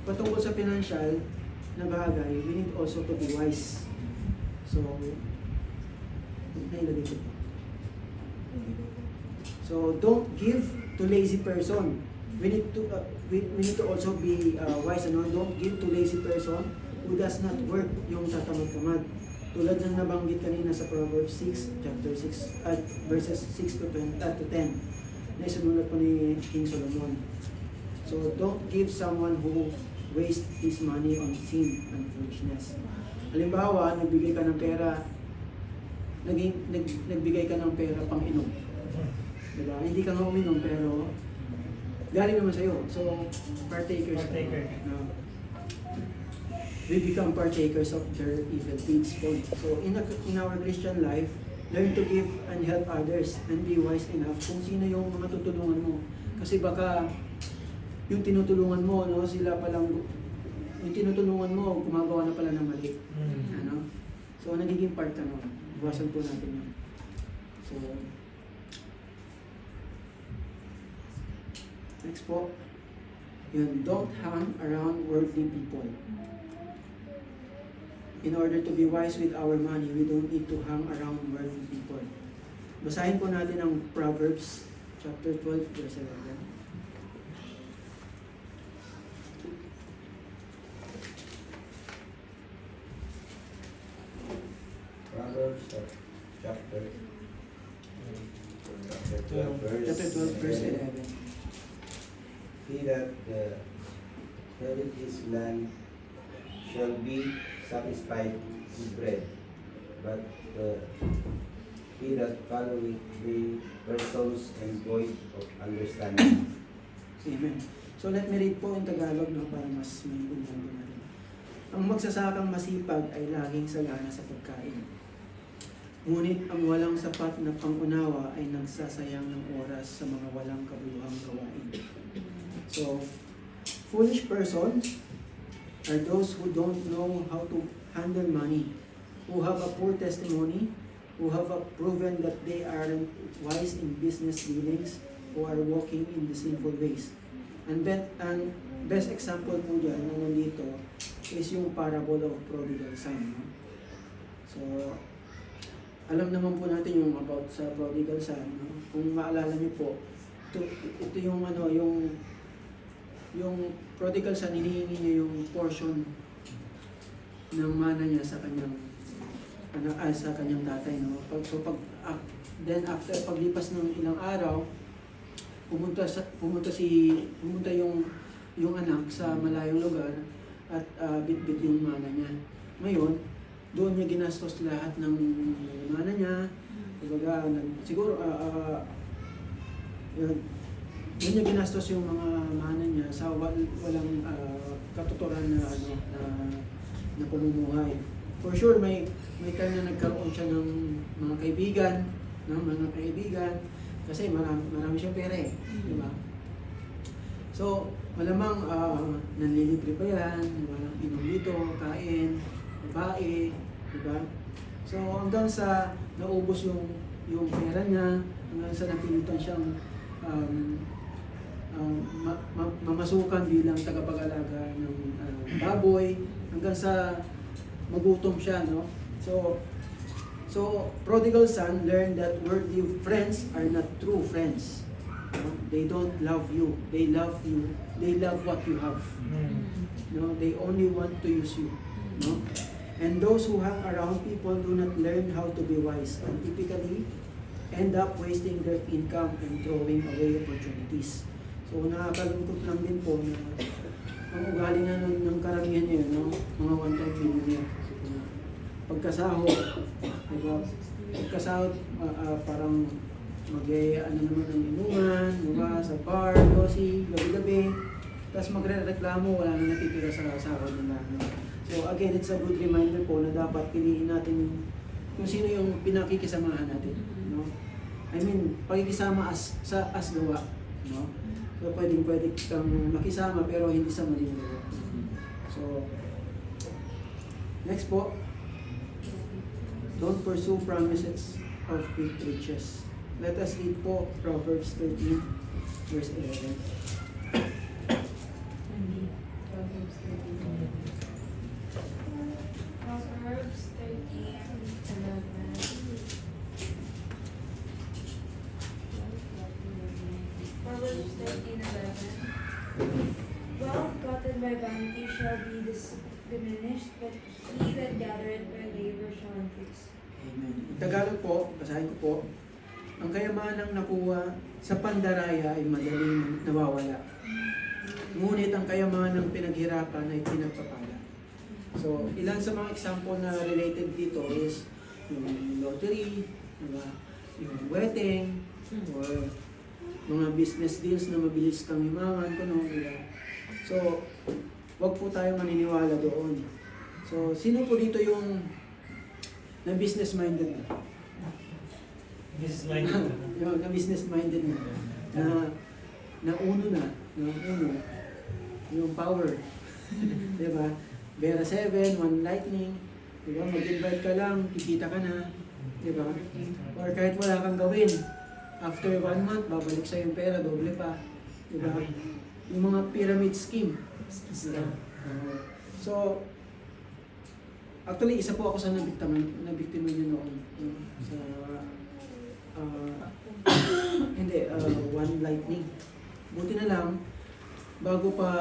patungkol sa financial na bagay, we need also to be wise. So, nailagay ko. So, don't give to lazy person. We need to also be wise. Ano? Don't give to lazy person who does not work, yung tatamad-tamad. Tulad ng nabanggit kanina sa Proverbs 6, chapter 6, verses 6 to 10, na isinulat po ni King Solomon. So, don't give someone who waste his money on sin and foolishness. Halimbawa, nagbigay ka ng pera, nagbigay ka ng pera pang inom. Diba? Hindi ka nga uminom pero galing naman sa'yo. So, partakers. Partaker. No? We become partakers of their evil deeds. So, in our Christian life, learn to give and help others and be wise enough kung sino yung mga tutulungan mo. Kasi baka yung tinutulungan mo, no, sila palang, yung tinutulungan mo, gumagawa na pala ng mali. Ano? So, nagiging part ka nun. Iwasan po natin yun. So, next po, yun, don't hang around worldly people. In order to be wise with our money, we don't need to hang around worldly people. Basahin po natin ang Proverbs chapter 12, verse 11. Proverbs chapter 12, Chapter 12, verse 11. He that tilleth his land shall be satisfied with bread, but he that followeth the persons and void of understanding. Amen. So let me read po in Tagalog, no, para mas maintindihan po natin. Ang magsasakang masipag ay laging sagana sa pagkain. Ngunit ang walang sapat na pangunawa ay nagsasayang ng oras sa mga walang kabuluhang gawain. So, foolish persons are those who don't know how to handle money, who have a poor testimony, who have proven that they aren't wise in business dealings, who are walking in the sinful ways. And best example po dyan na nandito is yung parable of prodigal son. No? So, alam naman po natin yung about sa prodigal son. No? Kung maalala niyo po, ito yung yung prodigal son, hinihingi niya yung portion ng mana niya sa kanyang sa kanyang tatay, no. Then after paglipas ng ilang araw, pumunta yung anak sa malayong lugar at bitbit yung mana niya. Ngayon, doon niya ginastos lahat ng mana niya. Kumbaga, siguro doon niya ginastos yung mga mana niya sa walang katuturan na pamumuhay. For sure, may time na nagkaroon siya ng mga kaibigan, kasi marami siyang pera eh, di ba? So, malamang nanlilibre pa yan, inom dito, kain, babae, di ba? So, hanggang sa naubos yung pera niya, hanggang sa napilitan siyang mamasukan bilang tagapag-alaga ng baboy, hanggang sa magutom siya, no? So prodigal son learned that worldly friends are not true friends. No? They don't love you. They love you. They love what you have. No, they only want to use you. No? And those who hang around people do not learn how to be wise and typically end up wasting their income and throwing away opportunities. So nakakalungkot lang din po na ang ugali nga ng karamihan yun, no? Mga one-time millionaire. Pagkasahod, diba? Pagkasahod, parang ano naman ng inuman, diba? Sa bar, yosi, gabi-gabi. Tapos magre-reklamo, wala na natitira sa sahod nila. So again, it's a good reminder po na dapat piliin natin kung sino yung pinakikisamahan natin. No? I mean, pakikisama as gawa. No? So pwede kang makisama pero hindi sa maling gawa. So, next po. Don't pursue promises of quick riches. Let us read po Proverbs 13, verse 11. Proverbs 13:11. Proverbs 13:11. Wealth gotten by vanity shall be diminished, but he that gathereth by labor shall increase. Amen. In Tagalog po, basahin ko po, ang kayamanang nakuha sa pandaraya ay madaling nawawala. Ngunit ang kayamanan ng pinaghirapan ay pinagpapala. So, ilan sa mga example na related dito is yung lottery, diba? Yung wedding, or mga business deals na mabilis kang himangan, diba? So, wag po tayo maniniwala doon. So, sino po dito yung na business minded na? This is like Yung na business minded na uno yung power. Diba? Vera 7, One Lightning, diba? Mag-invite ka lang, kikita ka na, diba? Or kahit wala kang gawin, after 1 month, babalik sa yung pera, doble pa, diba? Yung mga pyramid scheme. Diba? So, actually, isa po ako sa nabiktima niyo noon. Sa, One Lightning. Buti na lang, bago pa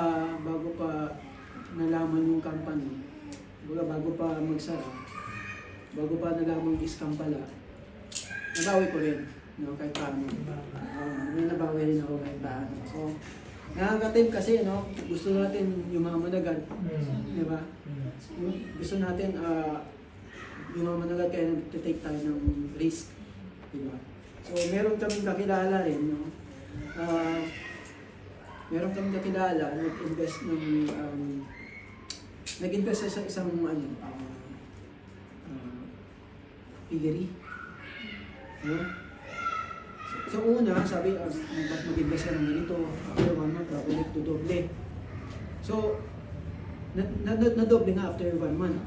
nalaman yung company, bago pa magsara, bago pa nalaman yung scam pala, nabawi ko rin, no, kahit paano. May nabawi rin ako kahit paano. So, nakaka-time kasi, no, gusto natin yung mga managal, di ba? Gusto natin, yung mga managal kaya nag-take tayo ng risk, di ba? So, meron kaming kakilala rin, no? Meron kaming kakilala, nag-invest sa isang piggery. No? So una, sabi, mag-invest ka ng ganito, after 1 month, babalik to doble. So, nadoble nga after 1 month.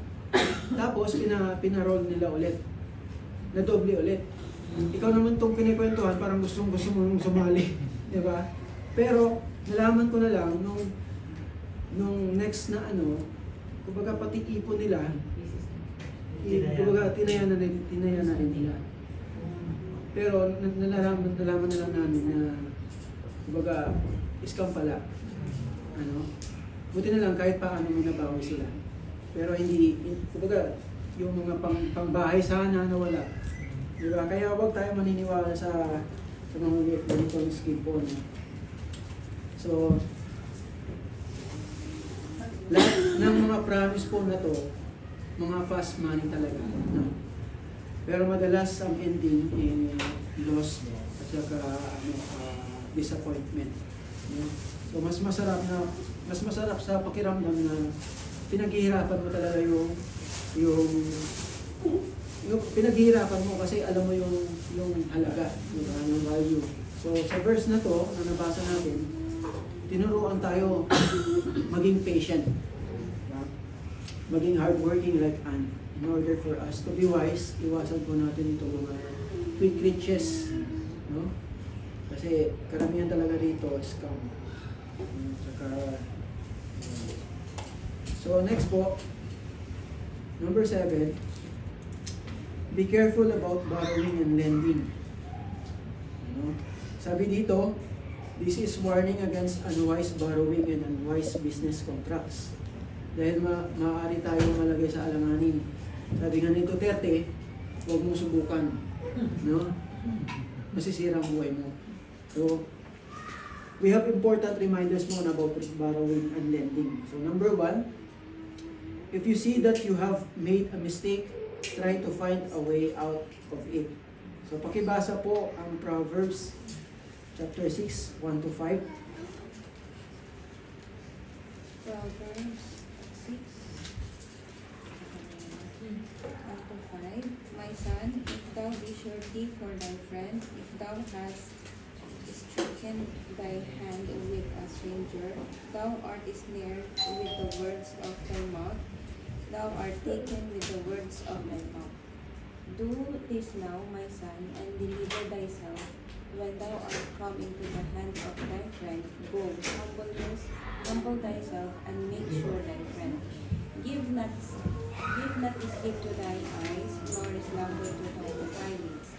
Tapos, pinaroll nila ulit. Nadoble ulit. Ikaw naman itong kinikwentuhan, parang gusto mong sumali. Diba? Pero, nalaman ko na lang, nung next na kumbaga pati ipon nila, kumbaga tinaya na rin nila. Pero nalaman na lang namin na kumbaga scam pala. Buti na lang kahit paano may nabawi sila. Pero hindi, kumbaga yung mga pangbahay sana nawala. Diba? Kaya huwag tayo maniniwala sa mga ganitong scheme po. No? So, lahat ng mga promise po na to, mga fast money talaga. No? Pero madalas ang ending in loss at saka disappointment. No? So mas masarap sa pakiramdam na pinaghihirapan mo talaga yung pinaghihirapan mo kasi alam mo yung halaga, yung value. So sa verse na to na nabasa natin, tinuruan tayo maging patient, maging hardworking like Anne, in order for us to be wise. Iwasan po natin ito mga quick riches, no? Kasi karamihan talaga rito scam. So next po, number 7, be careful about borrowing and lending. Sabi dito, this is warning against unwise borrowing and unwise business contracts. Dahil maaari tayong malagay sa alanganin. Sabi nga ni Duterte, huwag mo subukan. No? Masisira ang buhay mo. So, we have important reminders mo about borrowing and lending. So, number 1, if you see that you have made a mistake, try to find a way out of it. So, pakibasa po ang Proverbs chapter 6, 1-5. Proverbs 6, 1-5. My son, if thou be surety for thy friend, if thou hast stricken thy hand with a stranger, thou art snared with the words of thy mouth, thou art taken with the words of thy mouth. Do this now, my son, and deliver thyself. When thou art come into the hand of thy friend, go, humble thyself, and make sure thy friend. Give not sleep to thine eyes, nor slumber to thine eyelids.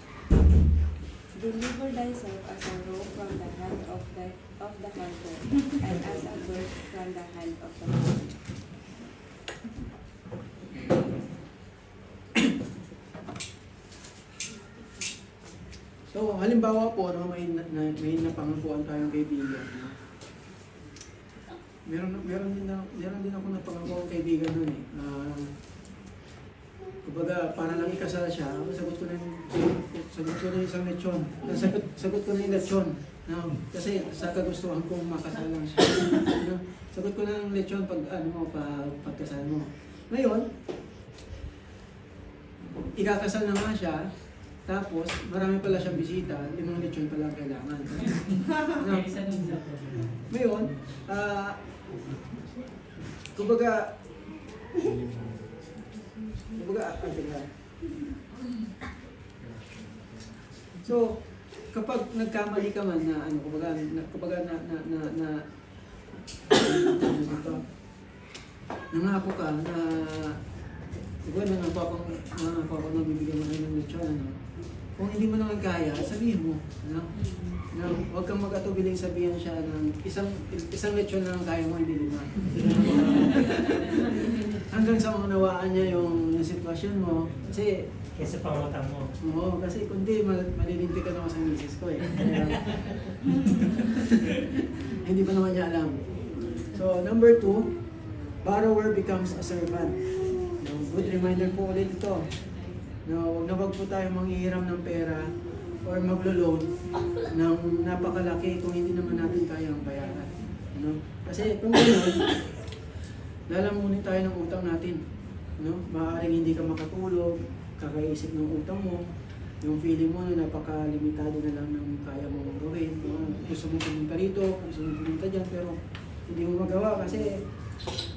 Deliver thyself as a roe from the hand of the hunter, and as a bird from the hand of the hunter. So, halimbawa po, may napangangkuhan tayong kaibigan. No? meron din ako napangako kaibigan nun eh. Kumbaga, para lang ikasal siya, sagot ko na yung isang lechon. Sagot ko na yung lechon. No? Kasi sa kagustuhan kong makasal lang siya. No? Sagot ko na yung lechon pagkasal mo. Ngayon, ikakasal na nga siya, tapos marami pala siyang bisita, 5 lechon pala ang kailangan. No? Ngayon, kumbaga, so, kapag nagkamali ka man na ano, kumbaga nangako ka na nangako ako na bibigyan mo na ng lechon, ano. Kung hindi mo naman kaya, sabihin mo, ano? Na huwag kang mag-atubiling sabihan siya ng isang lechon lang ang kaya mo, hindi 5. Hanggang sa maunawaan niya yung sitwasyon mo. Kasi Kesa pangutang mo. oo, kasi kundi malilinti ka naman sa misis ko eh. Kaya, hindi pa naman niya alam. So, number 2, borrower becomes a servant. No, good reminder po ulit ito. No, wag po tayo manghihiram ng pera or maglo-loan ng napakalaki kung hindi naman natin kayang bayaran. No? Kasi kung gano'n, lalamunin tayo ng utang natin. No? Maaaring hindi ka makatulog, kakaisip ng utang mo, yung feeling mo na napakalimitado na lang ng kaya mo gawin. Gusto mo pumunta rito, gusto mo pumunta dyan, pero hindi mo magawa kasi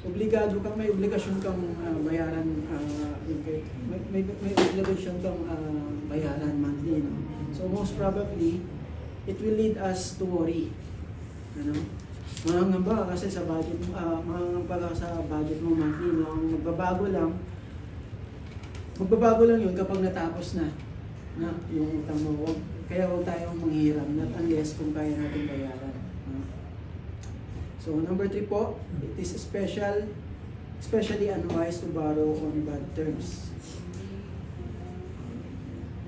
may obligasyon kang bayaran, may obligasyon kang bayaran monthly. No? So most probably, it will lead us to worry. Ano? Mangangamba kasi sa budget mo, mangangamba sa budget mo monthly. No? Ang magbabago lang yun kapag natapos na yung utang mo. Kaya huwag tayong manghiram, not unless kung kaya natin bayaran. No? So number 3 po, it is especially unwise to borrow on bad terms.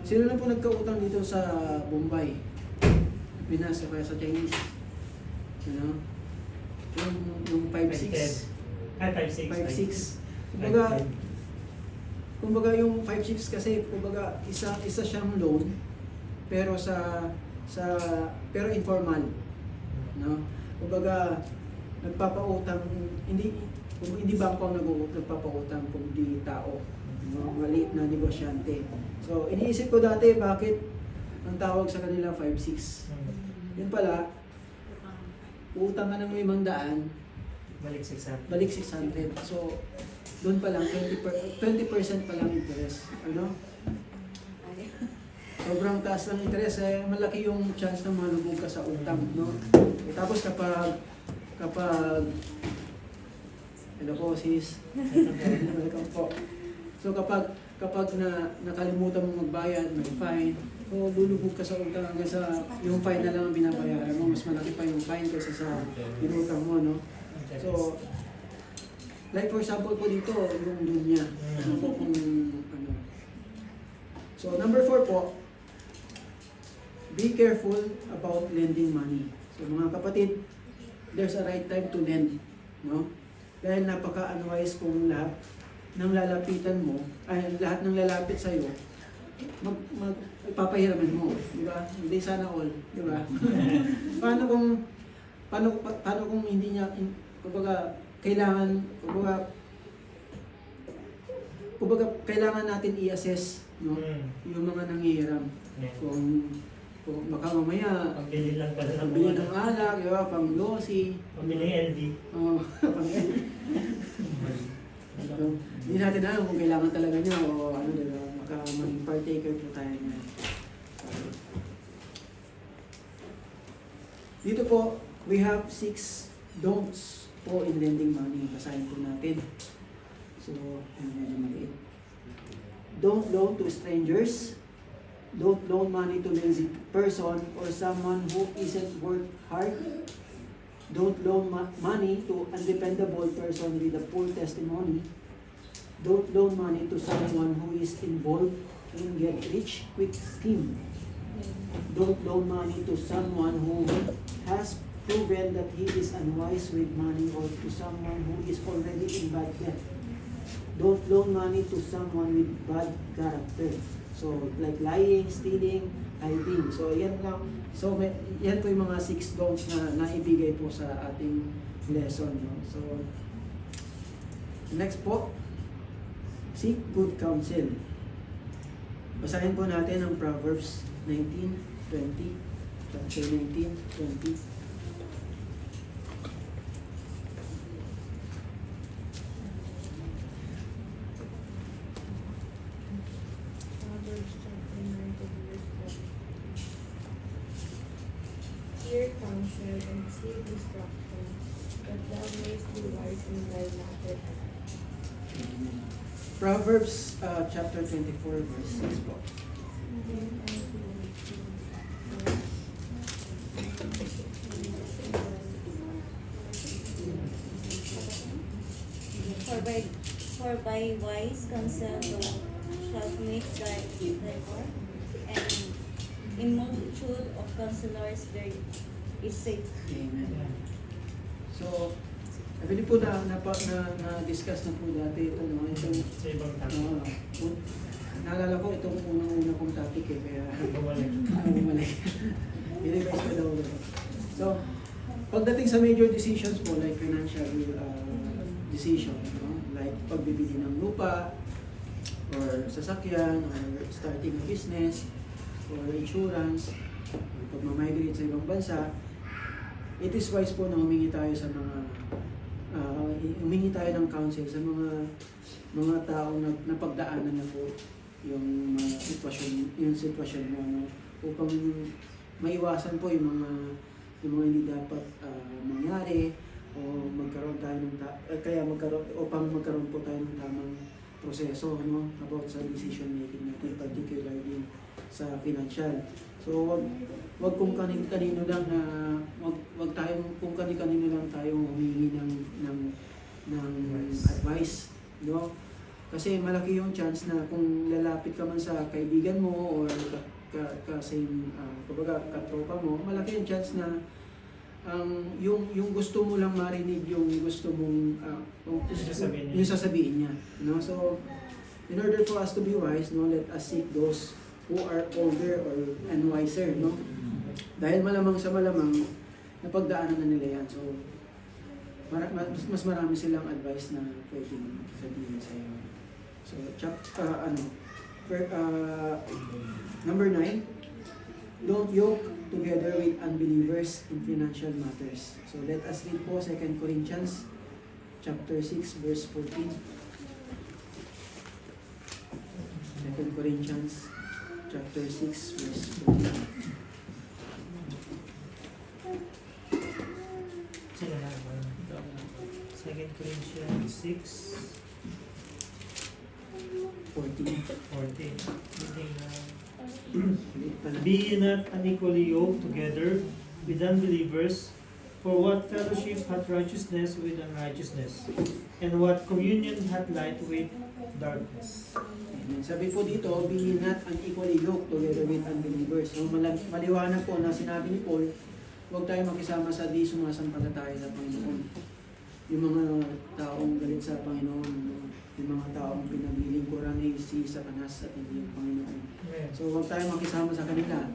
Sino na po nagkautang dito sa Bombay? Pinas o kaya sa Chinese? Ano? Yung 5-6. Ay, 5-6. 5-6. Kumbaga yung 5-6 kasi kumbaga isa siyang loan pero pero informal. No? Kumbaga nagpapautang hindi bangko ang nagpapautang kundi tao. No? Maliit na negosyante. So iniisip ko dati bakit ang tawag sa kanila 5-6. Yun pala, utang ka ng 500, balik 600. So doon pa lang 20% pa lang interest. Ano? Sobrang taas ng interest eh, malaki yung chance na malubog ka sa utang, no? Eh, tapos kapag hello po sis. Welcome po. So kapag nakalimutan mo magbayad, may fine, o lulubog ka sa utang hanggang sa yung fine na lang ang binabayaran mo, mas malaki pa yung fine kaysa sa inutang mo, no? So like for example po dito, yung loan niya. Ano po kung ano. So number 4 po, be careful about lending money. So mga kapatid, there's a right time to lend, no? Dahil napaka-unwise kung lahat ng lalapitan mo, lahat ng lalapit sa iyo, ipapahiraman mo, di ba? Hindi sana all, di ba? paano kung hindi niya kumbaga kailangan natin i-assess, no? Yung mga nanghihiram. Kung baka mamaya Pambili lang pala ng pambili ng alak, diba? Pang lossy. Pambili LD. Pang LD. So, hindi natin alam kung kailangan talaga niya o ano, diba? Baka maging partaker po tayo niya. Dito po, we have 6 don'ts po in lending money. Basahin po natin. So, medyo maliit. Don't loan to strangers. Don't loan money to lazy person or someone who isn't work hard. Don't loan money to undependable person with a poor testimony. Don't loan money to someone who is involved in get rich quick scheme. Don't loan money to someone who has proven that he is unwise with money or to someone who is already in bad debt. Don't loan money to someone with bad character. So, like lying, stealing, hiding. So, yan lang. So, yan po yung mga 6 don'ts na naibigay po sa ating lesson. No? So, next po, seek good counsel. Basahin po natin ang Proverbs 19:20. Chapter 19:20. Proverbs chapter 19, verse 4. Hear counsel and seek instruction, that thou mayest be wise in thy latter end. Proverbs chapter 24 verse 6 po. For by wise counsel thou shalt make thy record, and in multitude of counselors there is safe. Amen. So, sabi po na-discuss na po dati ito, no? Itong, Sa ibang topic. naalala ko itong unang-una kong topic kaya bumalik. I-revise ko daw ulit. So, pagdating sa major decisions po, like financial decision, no? Like pagbibili ng lupa, or sasakyan, or starting a business, or insurance, or pag-migrate sa ibang bansa, it is wise po na humingi tayo sa mga humingi tayo ng counsel sa mga taong napagdaanan na po yung sitwasyon mo, no? Upang maiwasan po yung mga hindi dapat mangyari, o magkaroon tayo ng magkaroon po tayo ng tamang proseso, no, about sa decision making natin, particularly sa financial. So wag kung kanino lang na wag tayong kung kanino lang tayong humingi ng advice, no? Kasi malaki yung chance na kung lalapit ka man sa kaibigan mo or katropa mo, malaki yung chance na yung gusto mo lang marinig yung gusto mong yung sasabihin niya, no? So in order for us to be wise, no, let us seek those who are older and wiser, no? Dahil malamang napagdaanan na nila yan. So mas marami silang advice na pwedeng sabihin sa iyo. So number 9, don't yoke together with unbelievers in financial matters. So let us read po 2 Corinthians chapter 6 verse 14. 2 Corinthians chapter 6 verse 14. Sila na ba? 2 Corinthians 6, 14. 14. Be ye not unequally yoked together with unbelievers, for what fellowship hath righteousness with unrighteousness? And what communion hath light with darkness? Amen. Sabi po dito, be ye not unequally yoked together with unbelievers. So maliwanag po na sinabi ni Paul, huwag tayo makisama sa di sumasampalataya sa Panginoon. Yung mga taong galit sa Panginoon, yung mga taong pinaglilingkuran ni si Satanas at hindi yung Panginoon. So huwag tayo makisama sa kanila.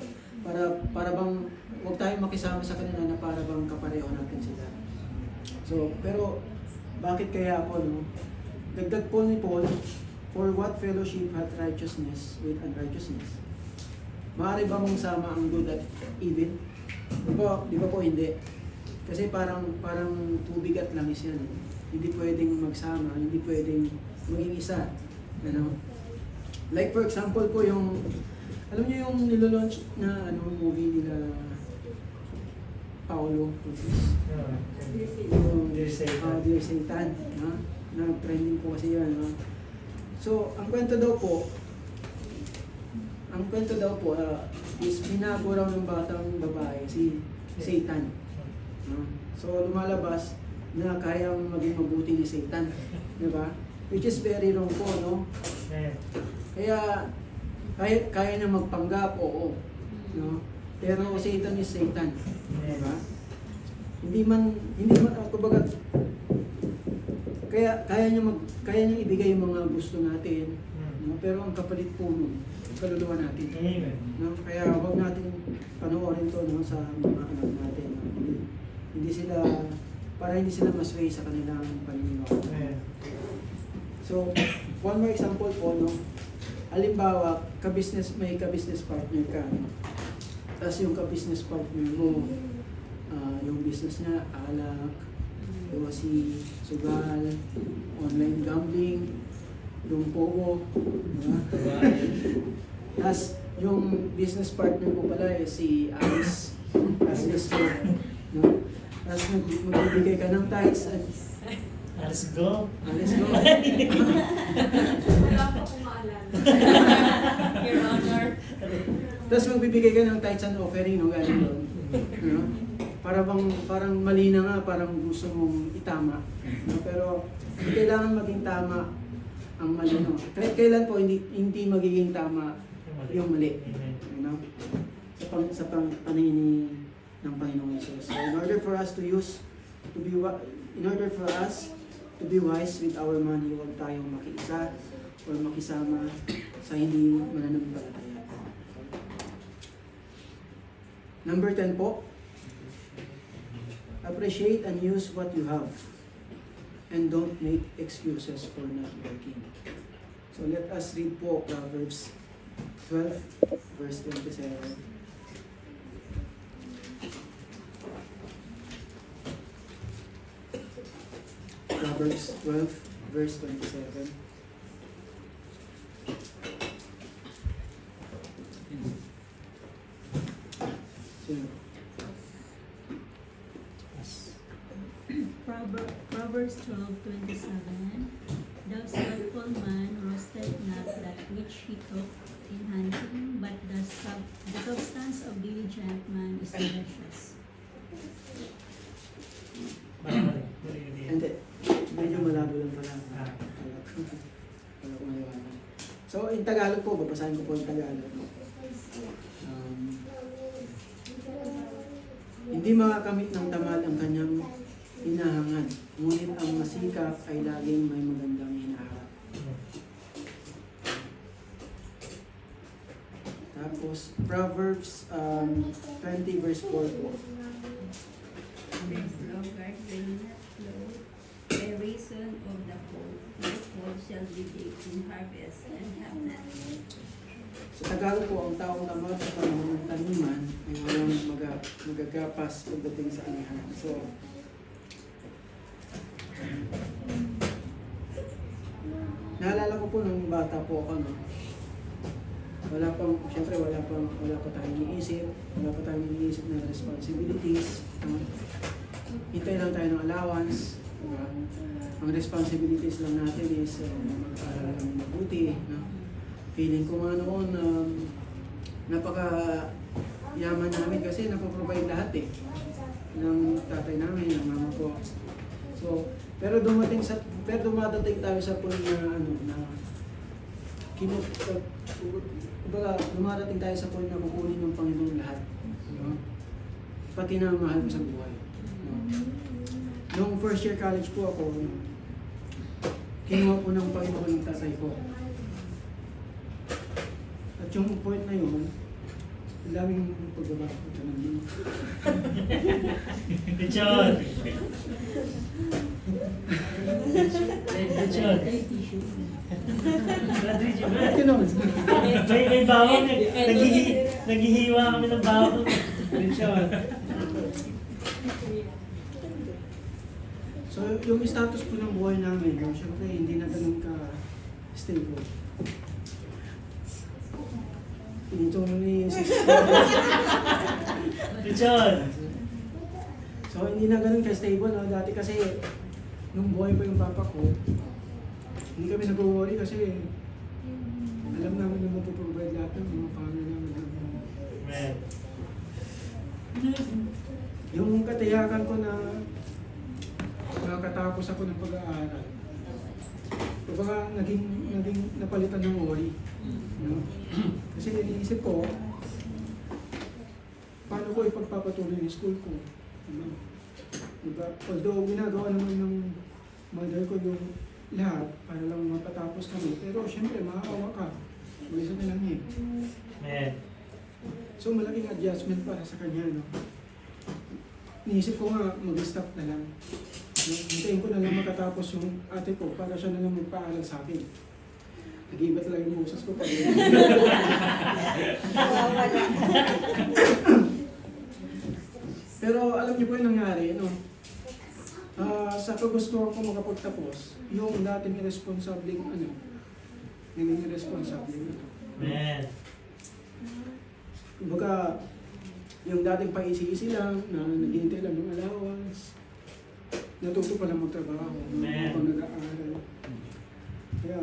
Para bang huwag tayo makisama sa kanila na para bang kapareho natin sila. So pero bakit kaya po, no? Dagdag po ni Paul, for what fellowship hath righteousness with unrighteousness? Maaari ba mong sama ang good at evil? Di ba po hindi? Kasi parang tubig at langis yan. Hindi pwedeng magsama, hindi pwedeng maging isa. Ano? Like for example po yung, alam niyo yung nilalaunch na movie nila Paolo Cruz? Yung Dear Satan. Dear Satan. No? Na-trending po kasi yan. No? So, ang kwento daw po is binago raw ng batang babae si Satan. No? So lumalabas na kayang maging mabuti ni Satan, di ba? Which is very wrong po, no? Kaya kaya na magpanggap, oo, no? Pero Satan is Satan, di ba? hindi man kumbaga kaya niya ibigay yung mga gusto natin, no? Pero ang kapalit po nun, kaluluwa natin. Amen. No? Kaya huwag natin panoorin to, no, sa mga anak natin. No? Hindi sila, para hindi sila masway sa kanilang paniniwala. Amen. So, one more example po, no? Halimbawa, may ka-business partner ka, no? Tapos yung ka-business partner mo, yung business niya, alak, si sugal, online gambling, yung pogo, diba? Tapos yung business partner mo pala si Alice, no? Tapos magbibigay ka ng tithes at Let's go. Alice go. Wala pa akong maalala. Your Honor. Tapos magbibigay ka ng tithes and offering, no, galing doon. No? Parang mali na nga, parang gusto mong itama. No? Pero hindi kailangan maging tama ang mali, no? Kailan po hindi magiging tama yung mali. You know? Sa paningin ng Panginoong Jesus. So in order for us to be wise with our money, huwag tayong makiisa or makisama sa hindi mananampalataya. Number 10 po, appreciate and use what you have and don't make excuses for not working. So let us read po Proverbs 12 verse 27. Proverbs 12 verse 27. Sino? Proverbs 12:27. The slothful man roasted not that which he took in hunting, but the substance of diligent man is delicious. Hindi. Medyo malabo lang pala. Ah. Wala ko maliwanag. So, in Tagalog po, babasahin ko po yung Tagalog. Hindi makakamit ng tamad ang kanyang hinahangan, ngunit ang masikap ay laging may magandang hinaharap. Tapos, Proverbs 20 verse 4 po. The sluggard will not flow by reason of the cold. The cold shall be deep in harvest and have nothing. Sa Tagalog po, ang taong tamad sa panahon ng taniman ay walang magagapas pagdating sa anihan. So, naalala ko po nung bata po ako, no? Siyempre wala pa tayong iniisip, na responsibilities. Hintay lang tayo ng allowance. Diba? Ang responsibilities lang natin is mag-aaral lang mabuti. No? Feeling ko nga noon, napaka-yaman namin kasi napaprovide lahat ng tatay namin, ng mama ko. So, pero dumadating tayo sa point na dumadating tayo sa point na kukunin ng Panginoon lahat. No? Pati na mahal ko sa buhay. No? Nung first year college po ako, kinuha po ng Panginoon ng tatay ko. At yung point na yun, ang daming pagbaba ko ng yun. Richard! Richard! May bawang naghihiwa kami ng bawang. Richard! So, yung status po ng buhay namin, syempre hindi na ganun ka stable. Pinito ni Richard! So, hindi na ganun ka stable. No? Dati kasi, nung buhay pa yung papa ko, hindi kami nag-worry kasi alam namin na mapaprovide lahat ng mga family namin. Man. Yung katiyakan ko na nakakatapos ako ng pag-aaral, kumbaga naging napalitan ng worry. No? Kasi iniisip ko, paano ko ipagpapatuloy yung school ko? Diba? Diba? Although ginagawa naman ng mother ko yung lahat para lang mapatapos kami. Pero syempre, makakawa ka. Gusto na lang eh. Amen. So malaking adjustment para sa kanya, no? Iniisip ko nga, mag-stop na lang. No? Hintayin ko na lang makatapos yung ate ko para siya na lang magpaaral sa akin. Nag-iba talaga yung boses ko pag Nawawala. Pero alam niyo po yung nangyari, no? Sa kagustuhan ko makapagtapos, yung dating irresponsibleng naging irresponsable. Amen. Kumbaga, yung dating paisi-isi lang, na naghihintay lang ng allowance, natuto pa lang magtrabaho habang nag-aaral. Kaya,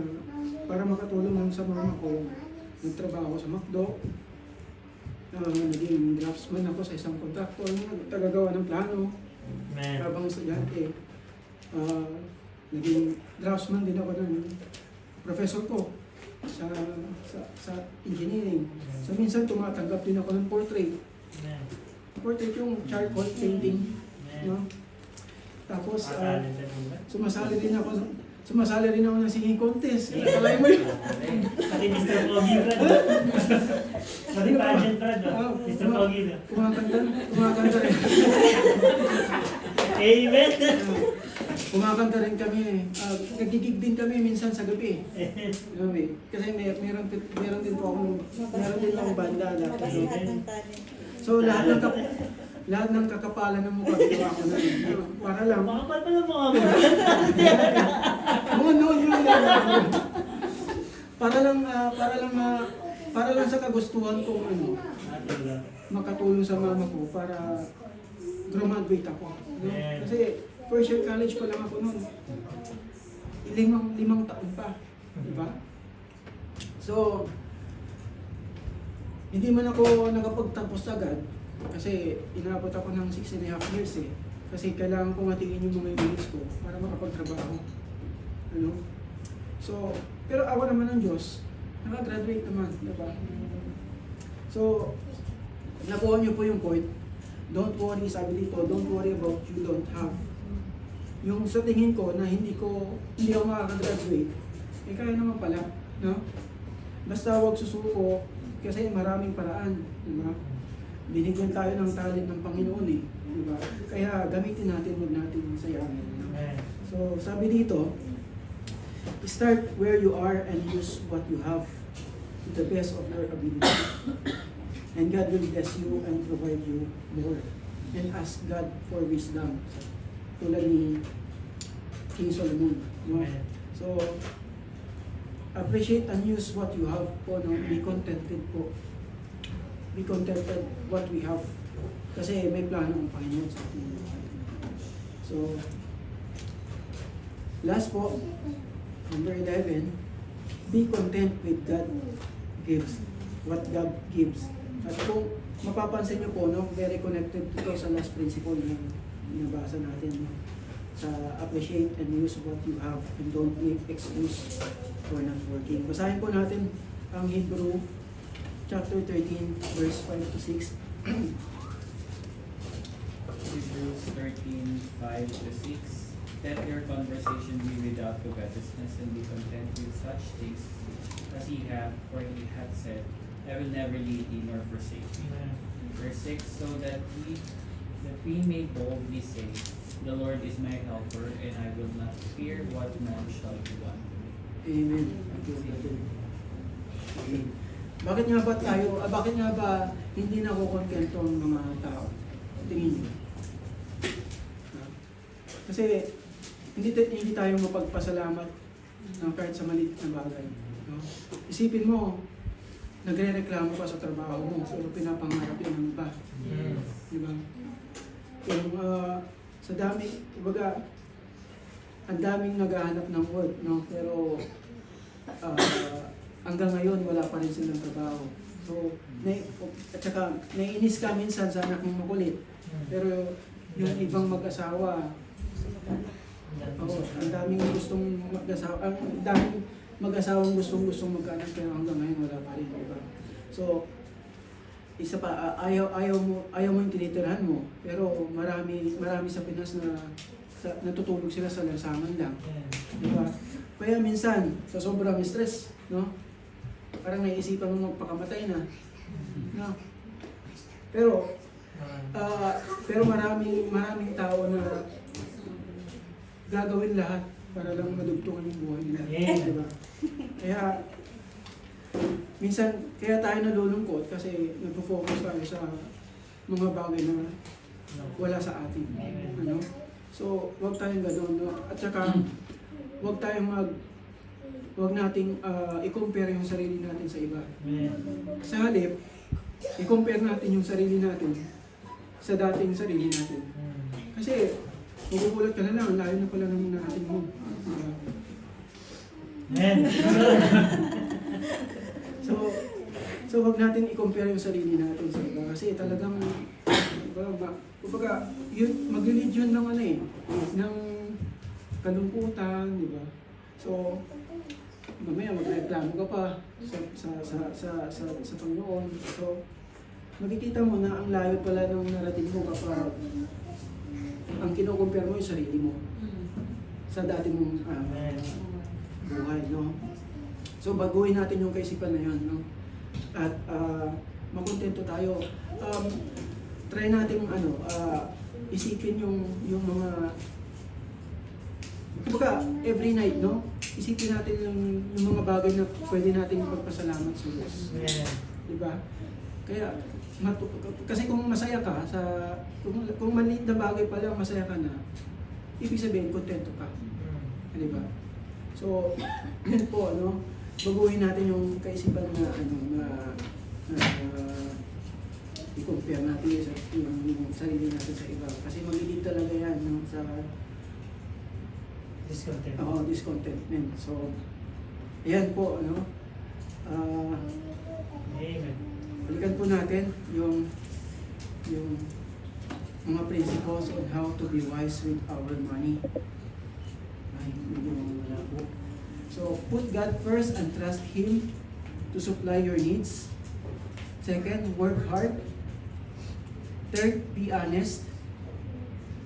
para makatulong lang sa mama ko, nagtrabaho sa McDo, naging draftsman ako sa isang contractor, tagagawa ng plano, Amen. habang estudyante. Naging draftsman din ako ng professor ko sa engineering. So minsan tumatanggap din ako ng portrait. Amen. Portrait yung charcoal painting, no? Tapos sumasali rin ako ng singing contest. Alam mo yun? Pati Mr. Pogi, Brad. Pati pageant, Brad. Mr. Pogi na. Kumakanta rin. Amen. Kumakanta rin kami. Nagigig din kami minsan sa gabi. Kasi meron din po akong banda dati. Lahat ng talent. So lahat ng kakapalan ng mukha ginawa ko na. Para lang. Makapal pa lang mga mo. Para lang sa kagustuhan kong makatulong sa mama ko para graduate ako. No? Kasi first year college pa lang ako noon. Limang taon pa. Diba? So, hindi man ako nakapagtapos agad kasi inabot ako ng 6.5 years eh. Kasi kailangan kong hatiin yung mga units ko para makapagtrabaho. Ano? So, pero awa naman ng Diyos, nakagraduate naman, diba? So, nakuha niyo po yung point. Don't worry, sabi dito, don't worry about you don't have. Yung sa tingin ko na hindi ako makakagraduate, eh kaya naman pala, no? Basta huwag susuko kasi maraming paraan, diba? Binigyan tayo ng talent ng Panginoon eh, diba? Kaya gamitin natin, huwag natin sayangin. No? So, sabi dito, start where you are and use what you have to the best of your ability. And God will bless you and provide you more. And ask God for wisdom. Tulad ni King Solomon. No? So, appreciate and use what you have po. No? Be contented po. Be contented what we have. Kasi may plano ang Panginoon sa ating buhay. So, last po, number 11, be content with God gives. What God gives. At kung mapapansin nyo po, no, very connected ito sa last principle na binabasa natin. No? Sa appreciate and use what you have and don't make excuse for not working. Basahin po natin ang Hebrew chapter 13 verse 5 to 6. Hebrews 13:5 to 6. Let your conversation be without covetousness and be content with such things as ye have, for he hath said, I will never leave thee nor forsake thee. Verse 6, so that we may boldly say, the Lord is my helper, and I will not fear what man shall do unto me. Amen. Okay. Bakit nga ba hindi nakukontento ang mga tao? Tingin niyo. Kasi hindi tayo mapagpasalamat kahit sa maliit na bagay. No? Isipin mo, nagre-reklamo ka sa trabaho mo, pero pinapangarap yun ng iba. Di ba? Yung, sa dami, kumbaga, ang daming naghahanap ng work, no? Pero hanggang ngayon, wala pa rin silang trabaho. So, at saka, naiinis ka minsan sa anak mong makulit. Pero yung ibang mag-asawa, ang daming gustong mag-asawa, ang daming mag-asawang gustong mag-anak pero hanggang ngayon wala pa rin, diba? So, isa pa, ayaw mo yung tinitirhan mo. Pero marami sa Pinas na natutulog sila sa lansangan lang. Amen. Di ba? Kaya minsan, sa sobrang stress, no? Parang naisipan mo magpakamatay na. No? Pero maraming tao na gagawin lahat para lang madugtungan yung buhay nila. Yeah. Di ba? Kaya, minsan, kaya tayo nalulungkot kasi nagpo-focus tayo sa mga bagay na wala sa atin. Ano? So, huwag tayong gano'n, no? At saka, huwag nating i-compare yung sarili natin sa iba. Amen. Sa halip, i-compare natin yung sarili natin sa dating sarili natin. Kasi, magugulat ka na lang, ang layo na pala naman natin mo. Amen. So wag natin i-compare yung sarili natin sa iba. Kasi talagang, kumbaga, mag-lead yun ng ng kalungkutan, di ba? So, mamaya magreklamo ka pa sa Panginoon. So, makikita mo na ang layo pala ng narating mo kapag ang kino-compare mo yung sarili mo sa dati mong buhay, no? So, baguhin natin yung kaisipan na yun, no? At makontento tayo. Try natin isipin yung mga kumbaga, every night, no? Isipin natin yung mga bagay na pwede natin ipagpasalamat sa Diyos. Amen. Diba? Kaya, kasi kung masaya ka, kung maliit na bagay pa lang masaya ka na, ibig sabihin, kontento ka. Diba? So, yun po, baguhin natin yung kaisipan na i-compare natin yung sarili natin sa iba. Kasi mag-lead talaga yan, no? Sa Discontent. discontentment. So, ayan po, Amen. balikan po natin yung mga principles on how to be wise with our money. Ay, medyo wala po. So, put God first and trust Him to supply your needs. Second, work hard. Third, be honest.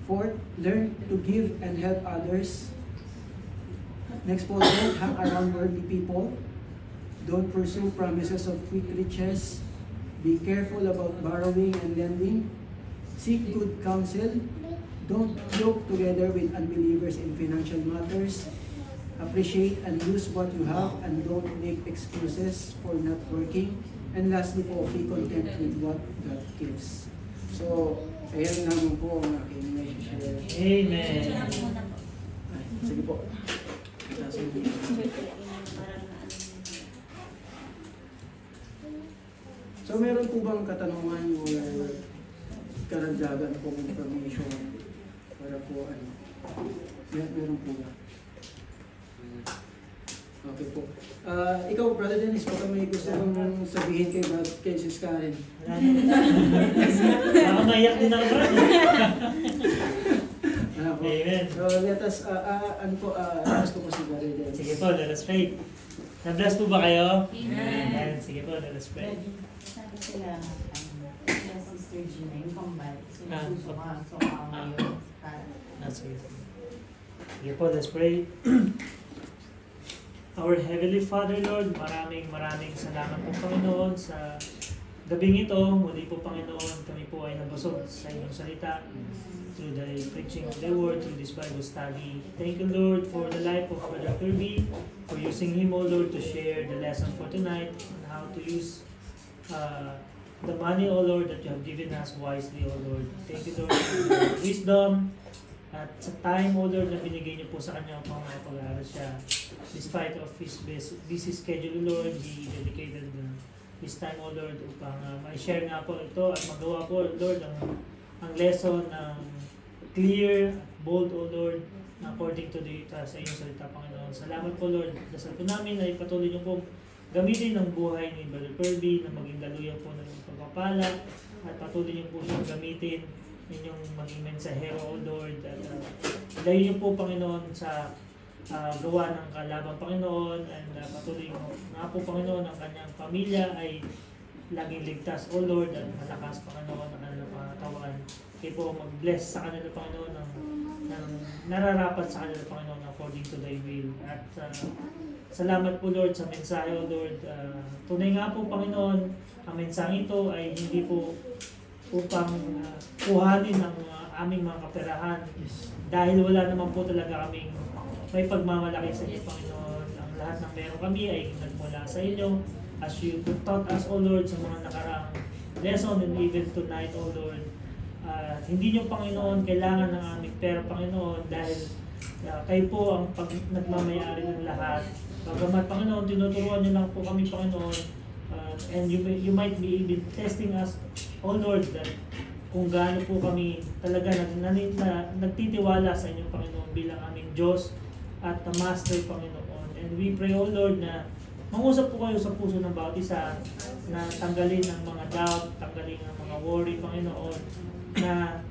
Fourth, learn to give and help others. Next po, don't hang around worldly people. Don't pursue promises of quick riches. Be careful about borrowing and lending. Seek good counsel. Don't joke together with unbelievers in financial matters. Appreciate and use what you have and don't make excuses for not working. And lastly po, be content with what God gives. So, ayan naman po ang aking share. Amen. Ay, sige po. So, meron po bang katanungan o karagdagan po information para po meron po ba? Okay po. Ikaw, Brother Dennis, baka may gusto kong sabihin kay Sis Karen. Ako naiyak din ako. Amen. So, let us, gusto ko si Brother Dennis. Sige po, let us pray. Na-bless po ba kayo? Amen. Sige po, let us pray. Sabi sila, Sister Gina, yung kambal. Ah, Susuka ngayon. Sige. Sige po, let's pray. Our Heavenly Father, Lord, maraming salamat po, Panginoon, sa gabing ito. Muli po, Panginoon, kami po ay nabusog sa inyong salita through the preaching of the Word, through this Bible study. Thank you, Lord, for the life of Brother Kirby, for using him, O Lord, to share the lesson for tonight on how to use the money, O Lord, that you have given us wisely, O Lord. Thank you, Lord, for your wisdom at sa time, O Lord, na binigay niyo po sa kanya upang makapag-aaral siya. Despite of his busy schedule, Lord, he dedicated his time, O Lord, upang ma-share nga po ito at magawa po, Lord, ang lesson ng clear, bold, O Lord, according to sa iyong salita, Panginoon. Salamat po, Lord. Dasal po namin na ipatuloy niyo po gamitin ang buhay ni Brother Kirby na maging daluyan po ng pagpapala at patuloy niyo po siyang gamitin ninyong maging mensahero, O Lord, at ilayin niyo po, Panginoon, sa gawa ng kalabang Panginoon, and patuloy mo nga po, Panginoon, ang kanyang pamilya ay laging ligtas, O Lord, at malakas, Panginoon, ang kanilang pangatawan. Kayo po mag-bless sa kanila, Panginoon, ng nararapat sa kanila, Panginoon, according to Thy will. At salamat po, Lord, sa mensahe, O Lord. Tunay nga po, Panginoon, ang mensahe ito ay hindi po upang kuhanin ang aming mga kaperahan. Dahil wala naman po talaga kaming may pagmamalaki sa inyo, Panginoon. Ang lahat ng meron kami ay nagmula sa inyo. As you taught us, O Lord, sa mga nakaraang lesson and even tonight, O Lord. Hindi nyo, Panginoon, kailangan ng aming pera, Panginoon, dahil kayo po ang nagmamayari ng lahat. Bagamat, Panginoon, tinuturuan nyo lang po kami, Panginoon, and you might be even testing us, O Lord, that kung gaano po kami talaga nagtitiwala sa inyo, Panginoon, bilang aming Diyos at Master, Panginoon. And we pray, O Lord, na mangusap po kayo sa puso ng bawat isa na tanggalin ang mga doubt, tanggalin ang mga worry, Panginoon, na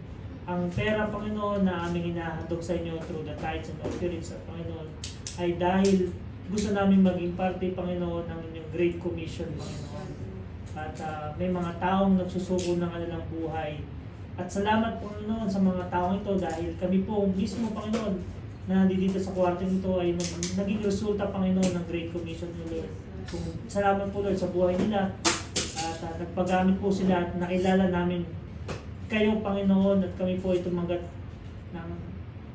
ang pera, Panginoon, na aming hinahandog sa inyo through the tithes and offerings, at Panginoon, ay dahil gusto namin maging parte, Panginoon, ng inyong Great Commission, Panginoon. At may mga taong nagsusuko ng kanilang buhay. At salamat, Panginoon, sa mga taong ito dahil kami po mismo, Panginoon, na nandito sa kwarto nito ay naging resulta, Panginoon, ng Great Commission mo, Lord. Salamat po, Lord, sa buhay nila. At nagpagamit po sila at nakilala namin kayo, Panginoon, at kami po ay tumanggap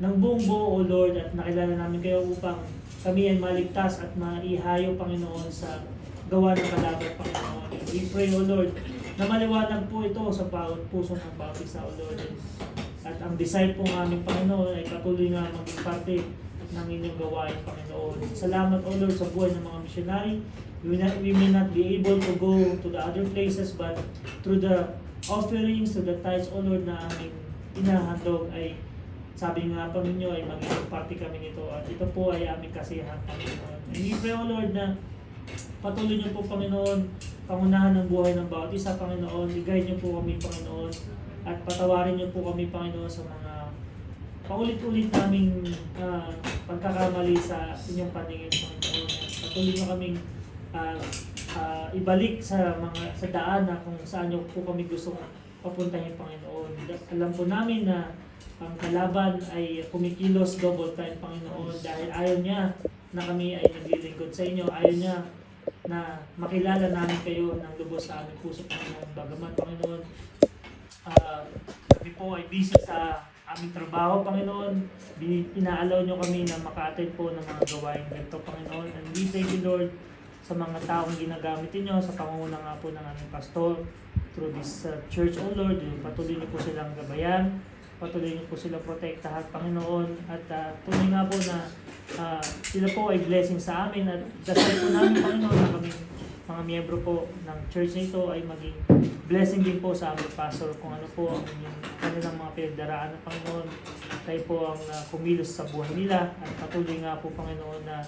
ng buong buo, O Lord, at nakilala namin kayo upang kami ay maligtas at maihayo, Panginoon, sa gawa ng kalaban, Panginoon. And we pray, O Lord, na maliwanag po ito sa bawat puso ng bawat isa, O Lord. At ang desire po ng aming Panginoon ay patuloy nga maging parte ng inyong gawain, Panginoon. Salamat, O Lord, sa buhay ng mga missionary. We may not be able to go to the other places, but through the offerings, to the tithes, O Lord, na aming inahandog ay sabi nga pa ninyo ay magiging parte kami nito. At ito po ay aming kasiyahan, Panginoon. And we pray, O Lord, na patuloy niyo po, Panginoon, pangunahan ng buhay ng bawat isa, Panginoon. I-guide niyo po kami, Panginoon. At patawarin niyo po kami, Panginoon, sa mga paulit-ulit naming pagkakamali sa inyong paningin, Panginoon. Patuloy niyo kaming ibalik sa daan na kung saan niyo po kami gusto papuntahin, Panginoon. Alam po namin na ang kalaban ay kumikilos double time, Panginoon, dahil ayaw niya na kami ay naglilingkod sa inyo. Ayaw niya na makilala namin kayo ng lubos sa aming puso, Panginoon. Bagaman, Panginoon, kami po ay busy sa aming trabaho, Panginoon. Inaalaw niyo kami na maka-attend po ng mga gawain ganito, Panginoon. And we thank you, Lord, sa mga taong ginagamit niyo sa pangunguna nga po ng aming pastor through this church, O Lord. Patuloy niyo po silang gabayan, patuloy niyo po silang protektahan, Panginoon. At tunay nga po na sila po ay blessing sa amin. At dasal po namin, Panginoon, na kami mga miyembro po ng church na ito ay maging blessing din po sa aming pastor kung ano po ang kanilang mga pinagdaraan ng Panginoon. Tayo po ang kumilos sa buhay nila at patuloy nga po, Panginoon, na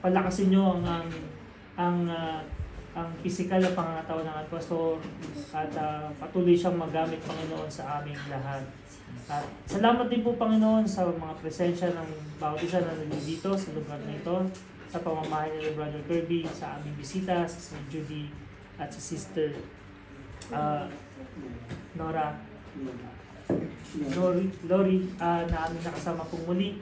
palakasin nyo ang physical na pangangatawan ng ating pastor at patuloy siyang magamit, Panginoon, sa aming lahat. At salamat din po, Panginoon, sa mga presensya ng bawat isa na nandito sa lugar na ito, sa pamamahay ni Brother Kirby, sa aming bisita, sa Sister Judy at sa Sister Lori na aming nakasama pong muli.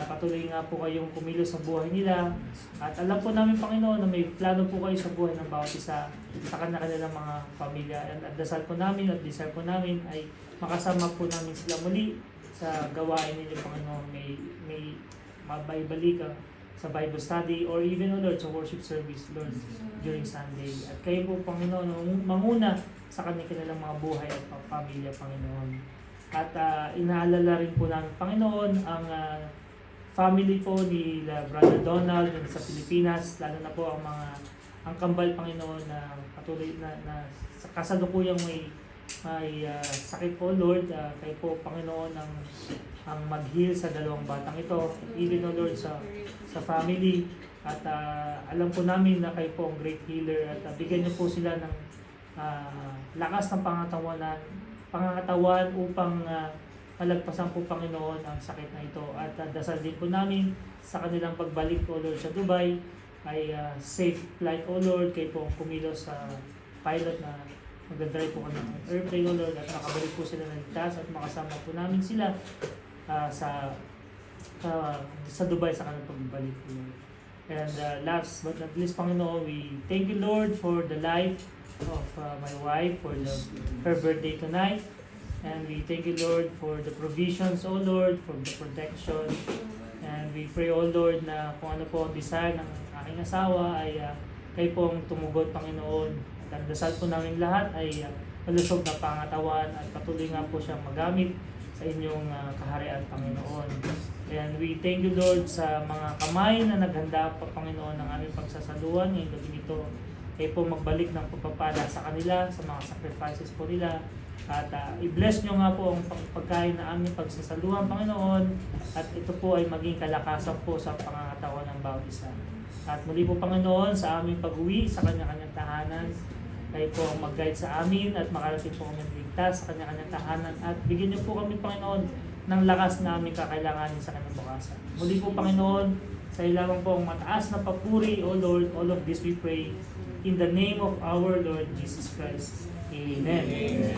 Patuloy nga po kayong kumilos sa buhay nila. At alam po namin, Panginoon, na may plano po kayo sa buhay ng bawat isa sa kanilang mga pamilya. At dasal po namin at desire po namin ay makasama po namin sila muli sa gawain ninyo, Panginoon. May mabaybalikan sa Bible study or even, O Lord, sa worship service, Lord, during Sunday. At kayo po, Panginoon, manguna sa kanilang mga buhay at pamilya, Panginoon. At inaalala rin po namin, Panginoon, ang family po ni Brother Donald sa Pilipinas, lalo na po ang kambal, Panginoon, na patuloy na sa kasalukuyang may sakit po, Lord. Kayo po, Panginoon, ang mag-heal sa dalawang batang ito, even, O Lord, sa family. At alam po namin na kayo po ang great healer at bigyan niyo po sila ng lakas ng pangangatawan upang malagpasan po, Panginoon, ang sakit na ito. At dasal din po namin sa kanilang pagbalik, O Lord, sa Dubai ay safe flight, O Lord. Kayo po ang kumilos sa pilot na mag-drive po kami ng airplane, O Lord, at nakabalik po sila ng ligtas at makasama po namin sila sa Dubai sa kanilang pagbabalik, Lord. And last but not least, Panginoon, we thank you, Lord, for the life of my wife, for her birthday tonight. And we thank you, Lord, for the provisions, O Lord, for the protection. And we pray, O Lord, na kung ano po ang desire ng aking asawa ay kayo pong tumugot, Panginoon. At ang dasal po namin lahat ay malusog na pangatawan at patuloy nga po siyang magamit sa inyong kaharian, Panginoon. And we thank you, Lord, sa mga kamay na naghanda pa, Panginoon, ng aming pagsasaluhan ngayong gabi nito. Kayo po magbalik ng pagpapala sa kanila, sa mga sacrifices po nila. At i-bless nyo nga po ang pagkain na aming pagsasaluhan, Panginoon. At ito po ay maging kalakasan po sa pangangatawan ng bawat isa. At muli po, Panginoon, sa aming pag-uwi sa kanya-kanyang tahanan, kayo po ang mag-guide sa amin at makarating po kami ligtas sa kanya-kanyang tahanan. At bigyan niyo po kami, Panginoon, ng lakas na aming kakailanganin sa kanyang bukasan. Muli po, Panginoon, sa ilamang po ang mataas na papuri, O Lord, all of this we pray in the name of our Lord Jesus Christ. Amen.